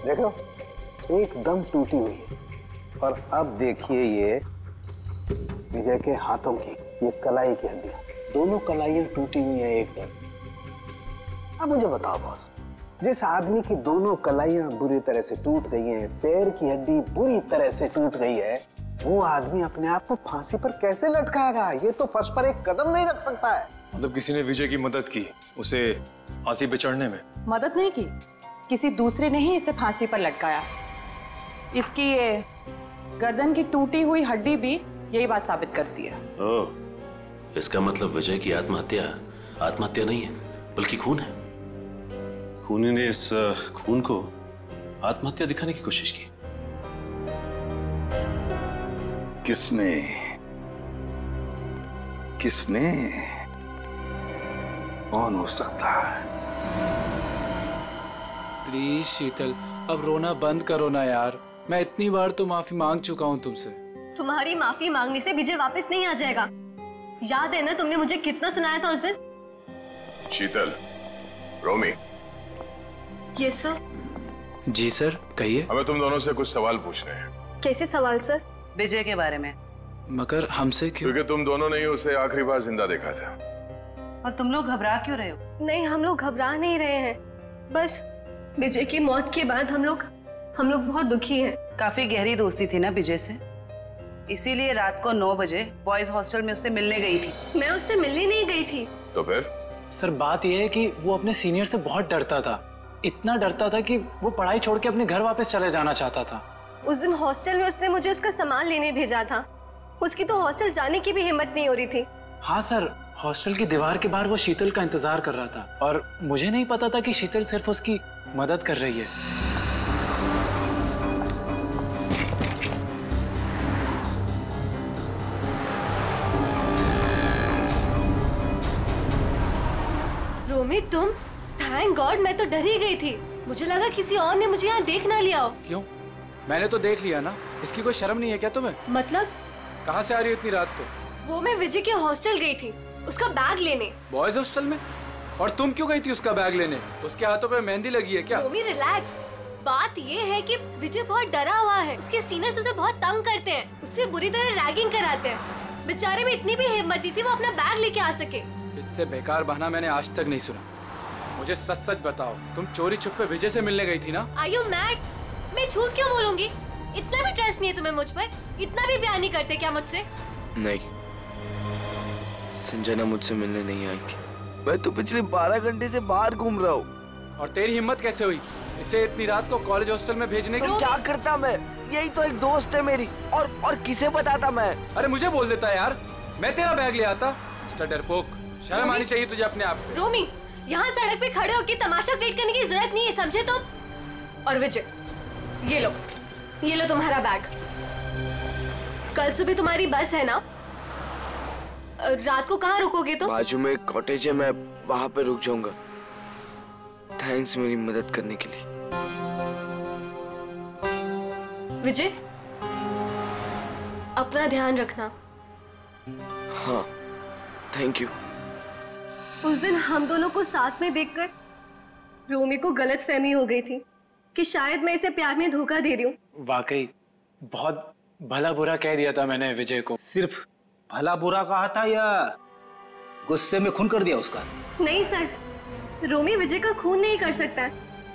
देख लो, एकदम टूटी हुई है। और अब देखिए ये विजय के हाथों की ये कलाई की हड्डियां, दोनों कलाइयां टूटी हुई हैं एकदम। अब मुझे बताओ बॉस, जिस आदमी की दोनों कलाइयां बुरी तरह से टूट गई हैं, पैर की हड्डी बुरी तरह से टूट गई है, वो आदमी अपने आप को फांसी पर कैसे लटकाएगा? ये तो फर्श पर एक कदम नहीं रख सकता है। मतलब किसी ने विजय की मदद की उसे फांसी पे चढ़ने में? मदद नहीं की, किसी दूसरे ने ही इसे फांसी पर लटकाया। इसकी ये गर्दन की टूटी हुई हड्डी भी यही बात साबित करती है। ओह, इसका मतलब विजय की आत्महत्या नहीं है बल्कि खून है। खूनी ने इस खून को आत्महत्या दिखाने की कोशिश की। किसने? कौन हो सकता है? प्लीज शीतल, अब रोना बंद करो ना यार। मैं इतनी बार तो माफी मांग चुका हूँ तुमसे। तुम्हारी माफी मांगने से विजय वापस नहीं आ जाएगा। याद है ना तुमने मुझे कितना सुनाया था उस दिन? शीतल, रोमी। Yes sir. जी सर, कहिए। हमें तुम दोनों से कुछ सवाल पूछने हैं। कैसे सवाल सर? विजय के बारे में। मगर हमसे क्यों? क्योंकि तुम दोनों ने ही उसे आखिरी बार जिंदा देखा था। और तुम लोग घबरा क्यों रहे हो? नहीं, हम लोग घबरा नहीं रहे हैं, बस विजय की मौत के बाद हम लोग बहुत दुखी हैं। काफी गहरी दोस्ती थी ना विजय से, इसीलिए रात को 9 बजे बॉयज हॉस्टल में उससे मिलने गई थी। मैं उससे मिलने नहीं गई थी। तो फिर? सर बात यह है कि वो अपने सीनियर से बहुत डरता था, इतना डरता था कि वो पढ़ाई छोड़ के अपने घर वापस चले जाना चाहता था। उस दिन हॉस्टल में उसने मुझे उसका सामान लेने भेजा था। उसकी तो हॉस्टल जाने की भी हिम्मत नहीं हो रही थी। हाँ सर, हॉस्टल की दीवार के बाहर वो शीतल का इंतजार कर रहा था और मुझे नहीं पता था कि शीतल सिर्फ उसकी मदद कर रही है। रोमी तुम, थैंक गॉड, मैं तो डर ही गई थी। मुझे लगा किसी और ने मुझे यहाँ देख ना लिया हो। क्यों? मैंने तो देख लिया ना। इसकी कोई शर्म नहीं है क्या तुम्हें? मतलब? कहाँ से आ रही हो इतनी रात को? वो मैं विजय के हॉस्टल गई थी, उसका बैग लेने। बॉयज हॉस्टल में? और तुम क्यों गई थी उसका बैग लेने? उसके हाथों पे मेहंदी लगी है क्या? रोमी रिलैक्स। बात ये है कि विजय बहुत डरा हुआ है। उसके सीनियर्स उसे बहुत तंग करते हैं, उससे बुरी तरह रैगिंग कराते हैं। बेचारे में इतनी भी हिम्मत नहीं थी वो अपना बैग लेके आ सके। इससे बेकार बहाना मैंने आज तक नहीं सुना। मुझे सच सच बताओ, तुम चोरी छुपे विजय से मिलने गई थी ना? Are you mad? मैं झूठ क्यों बोलूंगी? इतना भी ट्रस्ट नहीं है तुम्हें मुझ पर? इतना भी प्यार नहीं करते क्या मुझसे? नहीं, संजना मुझसे मिलने नहीं आई थी। मैं तो पिछले 12 घंटे से बाहर घूम रहा हूँ। और तेरी हिम्मत कैसे हुई इसे इतनी रात को कॉलेज हॉस्टल में भेजने की? तो क्या करता मैं? यही तो एक दोस्त है मेरी। और किसे बताता मैं? अरे मुझे बोल देता यार, मैं तेरा बैग ले आता। मिस्टर डरपोक, शर्म आनी चाहिए तुझे अपने आप पे। रोमी, यहाँ सड़क पे खड़े होकर तमाशा क्रिएट करने की जरूरत नहीं है, समझे तुम? और विजय, ये लो तुम्हारा बैग। कल सुबह तुम्हारी बस है ना? रात को कहाँ रुकोगे तुम? बाजू में एक कॉटेज है, मैं वहाँ पे रुक जाऊंगा। थैंक्स मेरी मदद करने के लिए। विजय, अपना ध्यान रखना। हाँ, थैंक यू। उस दिन हम दोनों को साथ में देखकर रोमी को गलतफहमी हो गई थी कि शायद मैं इसे प्यार में धोखा दे रही हूँ। वाकई बहुत भला बुरा कह दिया था मैंने विजय को। सिर्फ भला बुरा कहा था या गुस्से में खून कर दिया उसका? नहीं सर, रोमी विजय का खून नहीं कर सकता है।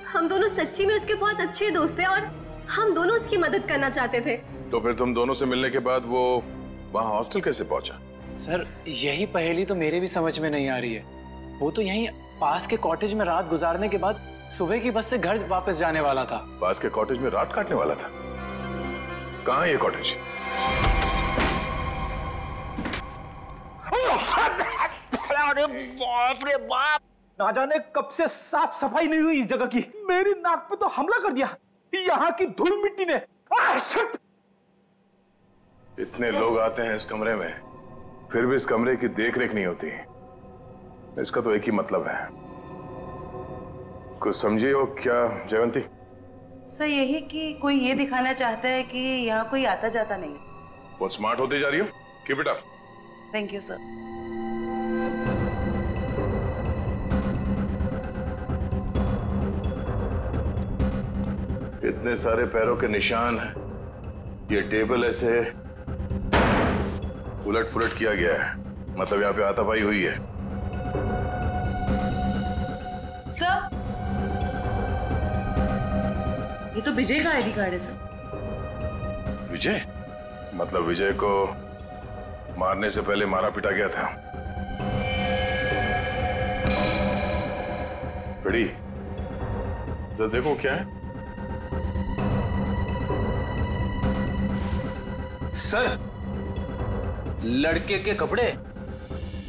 हम दोनों सच्ची में उसके बहुत अच्छे दोस्त हैं और हम दोनों उसकी मदद करना चाहते थे। तो फिर तुम दोनों से मिलने के बाद वो वहाँ हॉस्टल कैसे पहुंचा? सर, यही पहेली तो मेरे भी समझ में नहीं आ रही है। वो तो यहीं पास के कॉटेज में रात गुजारने के बाद सुबह की बस से घर वापस जाने वाला था। पास के कॉटेज में रात काटने वाला था? कहाँ है ये कॉटेज? अरे बाप रे बाप, ना जाने कब से साफ सफाई नहीं हुई इस जगह की। मेरी नाक पे तो हमला कर दिया यहाँ की धूल मिट्टी ने। इतने लोग आते हैं इस कमरे में, फिर भी इस कमरे की देखरेख नहीं होती। इसका तो एक ही मतलब है। कुछ समझिए हो क्या जयवंती? सर यही कि कोई ये दिखाना चाहता है कि यहाँ कोई आता जाता नहीं। बहुत स्मार्ट होती जा रही हो। Keep it up. Thank you sir. इतने सारे पैरों के निशान हैं। ये टेबल ऐसे उलट पुलट किया गया है, मतलब यहाँ पे हाथापाई हुई है। सर, ये तो विजय का आईडी कार्ड है सर। विजय? मतलब विजय को मारने से पहले मारा पिटा गया था। बड़ी तो देखो क्या है। सर, लड़के के कपड़े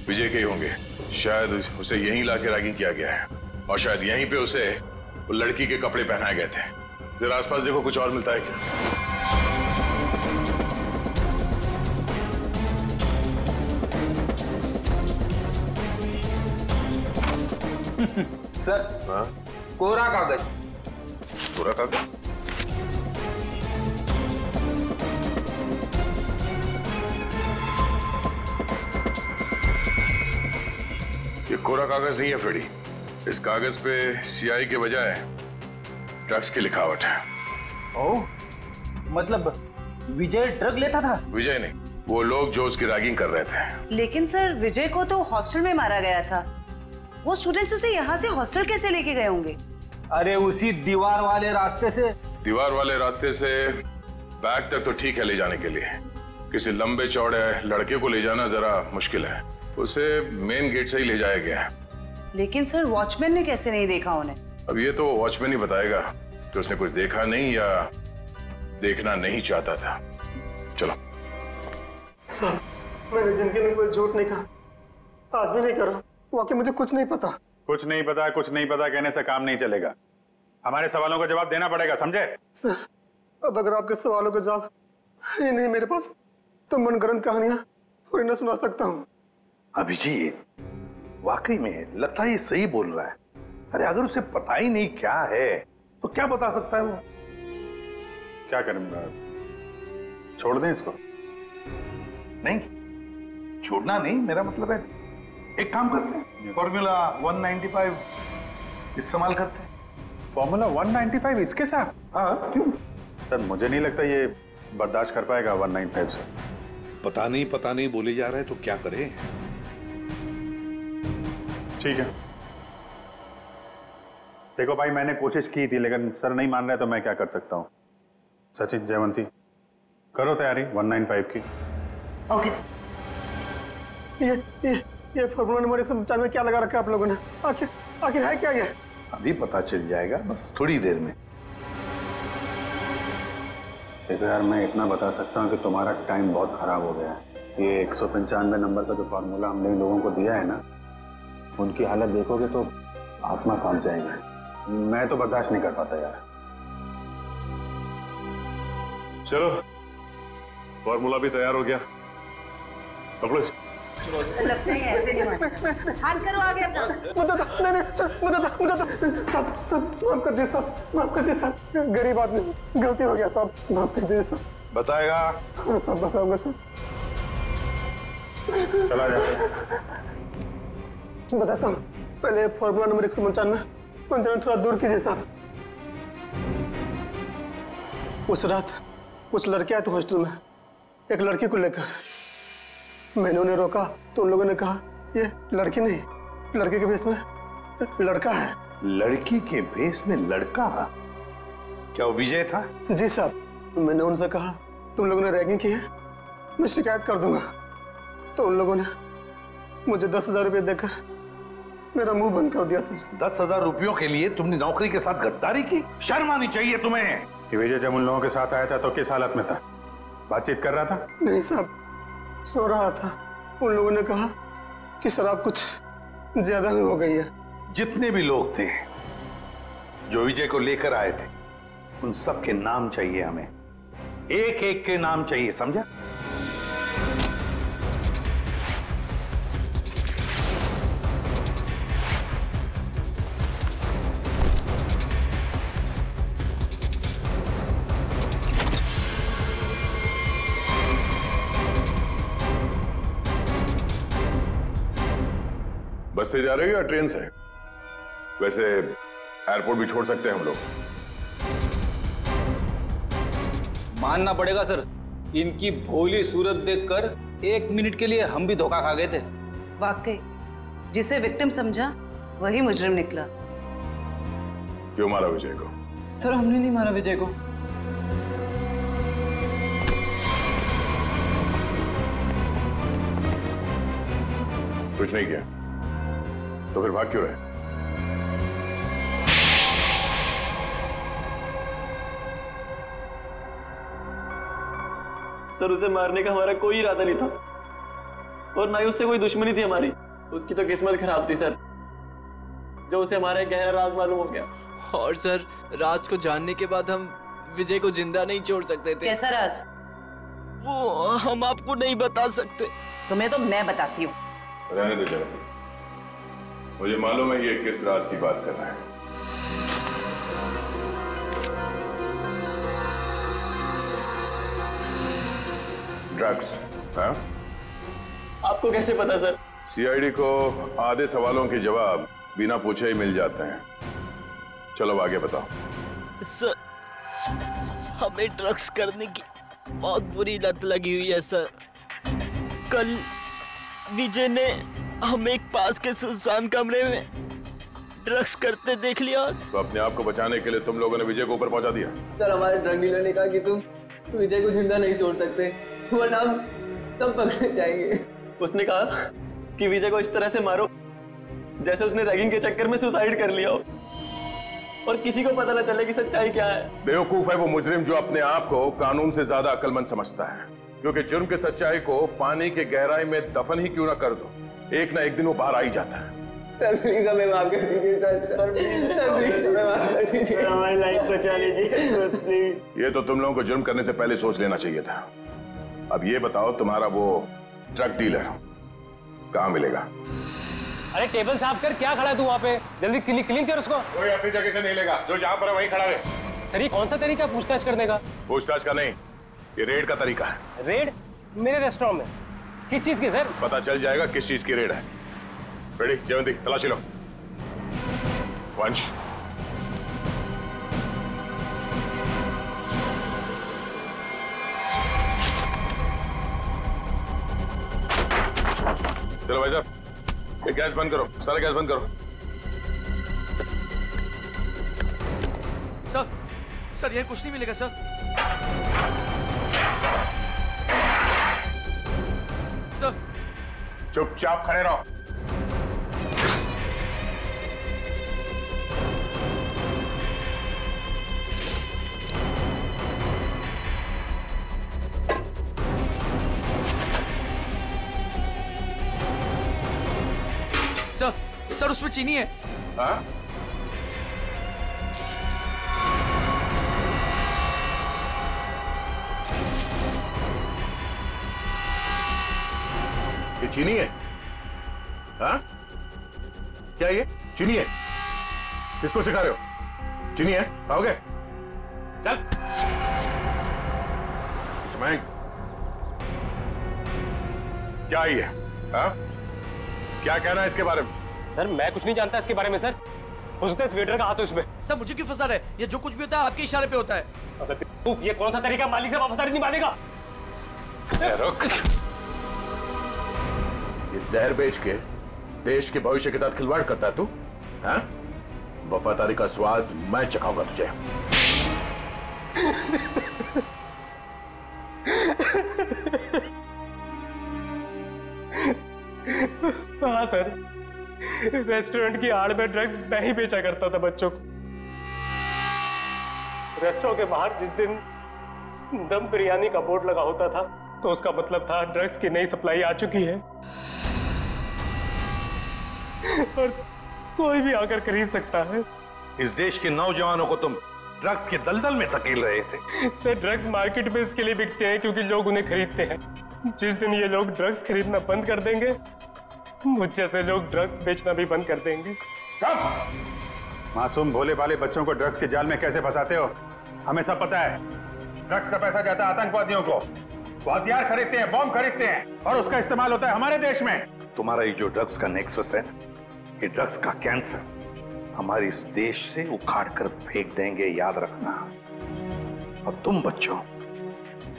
विजय के ही होंगे। शायद उसे यहीं लाके रैगिंग किया गया है और शायद यहीं पे उसे वो लड़की के कपड़े पहनाए गए थे। जरा आसपास देखो, कुछ और मिलता है क्या? सर, हाँ? कोरा कागज। कोरा कागज? ये कोरा कागज नहीं है फेडी। इस कागज पे सियाही के बजाय ड्रग्स की लिखावट है। ओह, मतलब विजय ड्रग लेता था? विजय नहीं, वो लोग जो उसकी रैगिंग कर रहे थे। लेकिन सर, विजय को तो हॉस्टल में मारा गया था। वो स्टूडेंट्स उसे यहाँ से हॉस्टल कैसे लेके गए होंगे? अरे उसी दीवार वाले रास्ते से। दीवार वाले रास्ते से बैग तक तो ठीक है ले जाने के लिए, किसी लंबे चौड़े लड़के को ले जाना जरा मुश्किल है। उसे मेन गेट से ही ले जाया गया है। लेकिन सर, वॉचमैन ने कैसे नहीं देखा उन्हें? अब ये तो वॉचमैन ही बताएगा कि उसने कुछ देखा नहीं या देखना नहीं चाहता था। चलो। सर, मैंने जिंदगी में कोई झूठ नहीं कहा, आज भी नहीं करा। वाकई मुझे कुछ नहीं पता। कुछ नहीं पता कहने से काम नहीं चलेगा। हमारे सवालों का जवाब देना पड़ेगा, समझे? सर, अब अगर आपके सवालों का जवाब है नहीं मेरे पास, तो मनगढ़ंत कहानियां थोड़ी ना सुना सकता हूँ। अभिजीत, वाकई में लगता है ये सही बोल रहा है। अरे अगर उसे पता ही नहीं क्या है तो क्या बता सकता है वो? क्या करूंगा? छोड़ दें इसको? नहीं, छोड़ना नहीं, मेरा मतलब है एक काम करते हैं, फॉर्मूला 195 इस्तेमाल करते हैं। फॉर्मूला 195 इसके साथ? हाँ, क्यों? सर मुझे नहीं लगता ये बर्दाश्त कर पाएगा 195 से। पता नहीं बोले जा रहा है तो क्या करें? ठीक है, देखो भाई, मैंने कोशिश की थी लेकिन सर नहीं मान रहे तो मैं क्या कर सकता हूँ। सचिन, जयवंती, करो तैयारी 195 की। Okay sir. ये फॉर्मूला नंबर 195 में क्या लगा रखा है आप लोगों ने? आखिर है क्या ये? अभी पता चल जाएगा, बस थोड़ी देर में। देखो यार, मैं इतना बता सकता हूँ कि तुम्हारा टाइम बहुत खराब हो गया है। ये 195 नंबर का जो फार्मूला हमने लोगों को दिया है ना, उनकी हालत देखोगे तो आत्मा कांप जाएगी। मैं तो बर्दाश्त नहीं कर पाता यार। चलो, फॉर्मूला भी तैयार हो गया, पकड़ो इसे। लगता है ऐसे नहीं मानेगा। हाथ करो आगे अपना। मुझे सब माफ कर दे, सब माफ कर दे, सब गरीब आदमी, गलती हो गया, सब माफ कर दे, सब बताएगा। हाँ, सब बताऊंगा, सब चला जा। बताता हूँ। पहले फॉर्मूला नंबर 195 पंजरा थोड़ा दूर कीजिए साहब। उस रात कुछ लड़के आए थे हॉस्टल में, एक लड़की को लेकर। मैंने उन्हें रोका तो उन लोगों ने कहा ये लड़की नहीं, लड़के के भेष में लड़का है। लड़की के भेष में लड़का? क्या वो विजय था? जी साहब। मैंने उनसे कहा तुम लोगों ने रैगिंग की है, मैं शिकायत कर दूंगा। तो उन लोगों ने मुझे 10,000 रुपये देकर मेरा मुंह बंद कर दिया सर। 10,000 रुपयों के लिए तुमने नौकरी के साथ गद्दारी की? शर्म आनी चाहिए तुम्हें। विजय जब उन लोगों के साथ आया था तो किस हालत में था? बातचीत कर रहा था? नहीं साहब, सो रहा था। उन लोगों ने कहा कि शराब कुछ ज्यादा ही हो गई है। जितने भी लोग थे जो विजय को लेकर आए थे, उन सब के नाम चाहिए हमें, एक एक के नाम चाहिए, समझा? बस से जा रहे हो या ट्रेन से? वैसे एयरपोर्ट भी छोड़ सकते हैं हम लोग। मानना पड़ेगा सर, इनकी भोली सूरत देखकर 1 मिनट के लिए हम भी धोखा खा गए थे। वाकई जिसे विक्टिम समझा वही मुजरिम निकला। क्यों मारा विजय को? सर हमने नहीं मारा विजय को। कुछ नहीं किया तो फिर भाग क्यों रहे? सर उसे मारने का हमारा कोई इरादा नहीं था और ना ही उससे कोई दुश्मनी थी हमारी। उसकी तो किस्मत खराब थी सर, जो उसे हमारा एक गहरा राज मालूम हो गया। और सर राज को जानने के बाद हम विजय को जिंदा नहीं छोड़ सकते थे। कैसा राज? वो हम आपको नहीं बता सकते। तुम्हें तो मैं बताती हूँ। रहने दो जरा, मुझे मालूम है ये किस राज की बात कर रहा है। ड्रग्स? हाँ? आपको कैसे पता सर? सीआईडी को आधे सवालों के जवाब बिना पूछे ही मिल जाते हैं। चलो आगे बताओ। सर हमें ड्रग्स करने की बहुत बुरी लत लगी हुई है सर। कल विजय ने हमें एक पास के सुनसान कमरे में ड्रग्स करते देख लिया। तो अपने आप को बचाने के लिए तुम लोगों ने विजय को ऊपर पहुंचा दिया? सर हमारे ड्रग डीलर ने कहा कि तुम विजय को जिंदा नहीं छोड़ सकते, वरना हम तब पकड़े जाएंगे। उसने कहा कि विजय को इस तरह से मारो जैसे उसने रैगिंग के चक्कर में सुसाइड कर लिया हो। और किसी को पता न चले कि सच्चाई क्या है। बेवकूफ है वो मुजरिम जो अपने आप को कानून से ज्यादा अक्लमंद समझता है, क्योंकि जुर्म की सच्चाई को पानी के गहराई में दफन ही क्यों ना कर दो, एक ना एक दिन वो बाहर आ ही जाता है। सर प्लीज हमें माफ कर दीजिए सर प्लीज हमें माफ कर दीजिए, हमारी लाइफ बचा लीजिए सर प्लीज। ये तो तुम लोगों को जुर्म करने से पहले सोच लेना चाहिए था। अब ये बताओ तुम्हारा वो ड्रग डीलर कहाँ मिलेगा? अरे टेबल साफ कर, क्या खड़ा है तू वहाँ पे? जल्दी क्लीन कर उसको। कोई अपनी जगह से नहीं लेगा, जो जहाँ पर है वहीं खड़ा रहे। सर ये कौन सा तरीका पूछताछ करने का? पूछताछ का नहीं, ये रेड का तरीका है। रेड मेरे रेस्टोरेंट में? किस चीज की सर? पता चल जाएगा किस चीज की रेड है। रेडी जयवंती, तलाशी लो। वंश चलो भाई साहब, ये गैस बंद करो, सारा गैस बंद करो। सर ये कुछ नहीं मिलेगा सर। सर चुपचाप खड़े रहो। सर उसमें चीनी है। हाँ? ये चीनी है? हाँ? क्या ये चीनी है? किसको सिखा रहे हो? चीनी है? खाओगे? चल। इसमें क्या ये? हाँ? क्या कहना है इसके बारे में? सर मैं कुछ नहीं जानता इसके बारे में सर। हो सकता है इस वेटर का हाथ हो इसमें। सर मुझे क्यों फंसा रहे? ये जो कुछ भी होता है आपके इशारे पे होता है। अगर ये कौन सा तरीका माली से वफादारी निभाने का? रुक। ये जहर बेच के देश के भविष्य के साथ खिलवाड़ करता है तू? हाँ? वफादारी का स्वाद मैं चखाऊंगा तुझे। हाँ सर, रेस्टोरेंट की आड़ में ड्रग्स मैं ही बेचा करता था बच्चों को। रेस्टोरेंट के बाहर जिस दिन दम बिरयानी का बोर्ड लगा होता था तो उसका मतलब था ड्रग्स की नई सप्लाई आ चुकी है और कोई भी आकर खरीद सकता है। इस देश के नौजवानों को तुम ड्रग्स के दलदल में धकेल रहे थे। सर ड्रग्स मार्केट में इसके लिए बिकते हैं क्योंकि लोग उन्हें खरीदते हैं। जिस दिन ये लोग ड्रग्स खरीदना बंद कर देंगे, मुझ जैसे लोग ड्रग्स बेचना भी बंद कर देंगे। मासूम भोले भाले बच्चों को ड्रग्स के जाल में कैसे फंसाते हो? हमें सब पता है। ड्रग्स का पैसा जाता है आतंकवादियों को, वो हथियार खरीदते हैं, बॉम्ब खरीदते हैं और उसका इस्तेमाल होता है हमारे देश में। तुम्हारा ये जो ड्रग्स का नेक्सस है, ये ड्रग्स का कैंसर हमारे इस देश से उखाड़ कर फेंक देंगे, याद रखना। और तुम बच्चों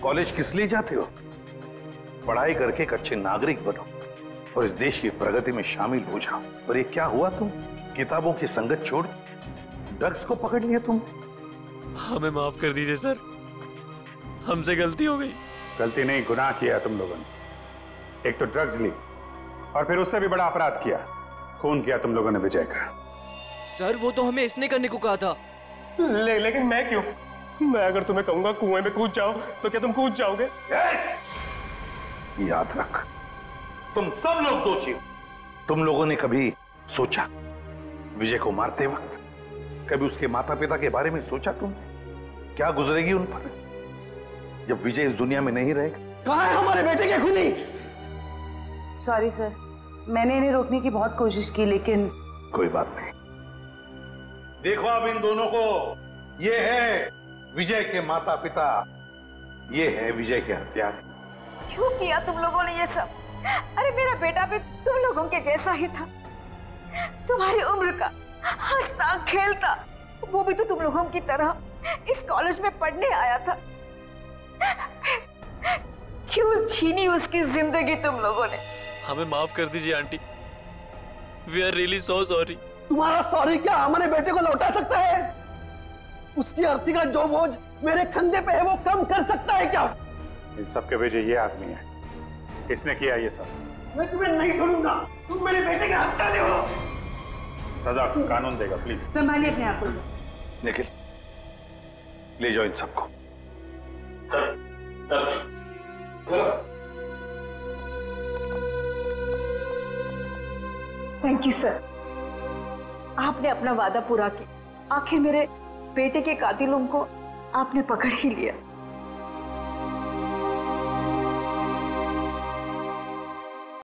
कॉलेज किस लिए जाते हो? पढ़ाई करके एक अच्छे नागरिक बनो और इस देश की प्रगति में शामिल हो जाओ। और ये क्या हुआ, तुम किताबों की संगत छोड़ ड्रग्स को पकड़ लिया तुम। हमें माफ कर दीजिए सर, हमसे गलती हो गई। गलती नहीं, गुनाह किया तुम लोगों ने। एक तो ड्रग्स ली और फिर उससे भी बड़ा अपराध किया, खून किया तुम लोगों ने विजय का। सर वो तो हमें इसने करने को कहा था। लेकिन मैं क्यों? मैं अगर तुम्हें कहूंगा कुएं में कूद जाओ तो क्या तुम कूद जाओगे? याद रख, तुम सब लोग दोषी हो। तुम लोगों ने कभी सोचा विजय को मारते वक्त, कभी उसके माता पिता के बारे में सोचा तुम क्या गुजरेगी उन पर जब विजय इस दुनिया में नहीं रहेगा? कहाँ है हमारे बेटे के खूनी? सॉरी सर, मैंने इन्हें रोकने की बहुत कोशिश की लेकिन कोई बात नहीं। देखो अब इन दोनों को, ये है विजय के माता पिता, ये है विजय के हत्यारे। क्यों किया तुम लोगों ने ये सब? अरे मेरा बेटा भी तुम लोगों के जैसा ही था, तुम्हारी उम्र का, हंसता खेलता। वो भी तो तुम लोगों की तरह इस कॉलेज में पढ़ने आया था। क्यों छीनी उसकी जिंदगी तुम लोगों ने? हमें माफ कर दीजिए aunty, we are really so sorry. तुम्हारा सॉरी क्या हमारे बेटे को लौटा सकता है? उसकी अर्थी का जो बोझ मेरे कंधे पे है वो कम कर सकता है क्या? इन सब के वजह ये आदमी है। किसने किया ये सब? मैं तुम्हें नहीं छोड़ूंगा, तुम मेरे बेटे के हत्यारे हो। सजा कानून देगा, प्लीज संभालिए अपने आप को। निखिल, ले जाओ इन सबको। थैंक यू सर, आपने अपना वादा पूरा किया। आखिर मेरे बेटे के कातिलों को आपने पकड़ ही लिया।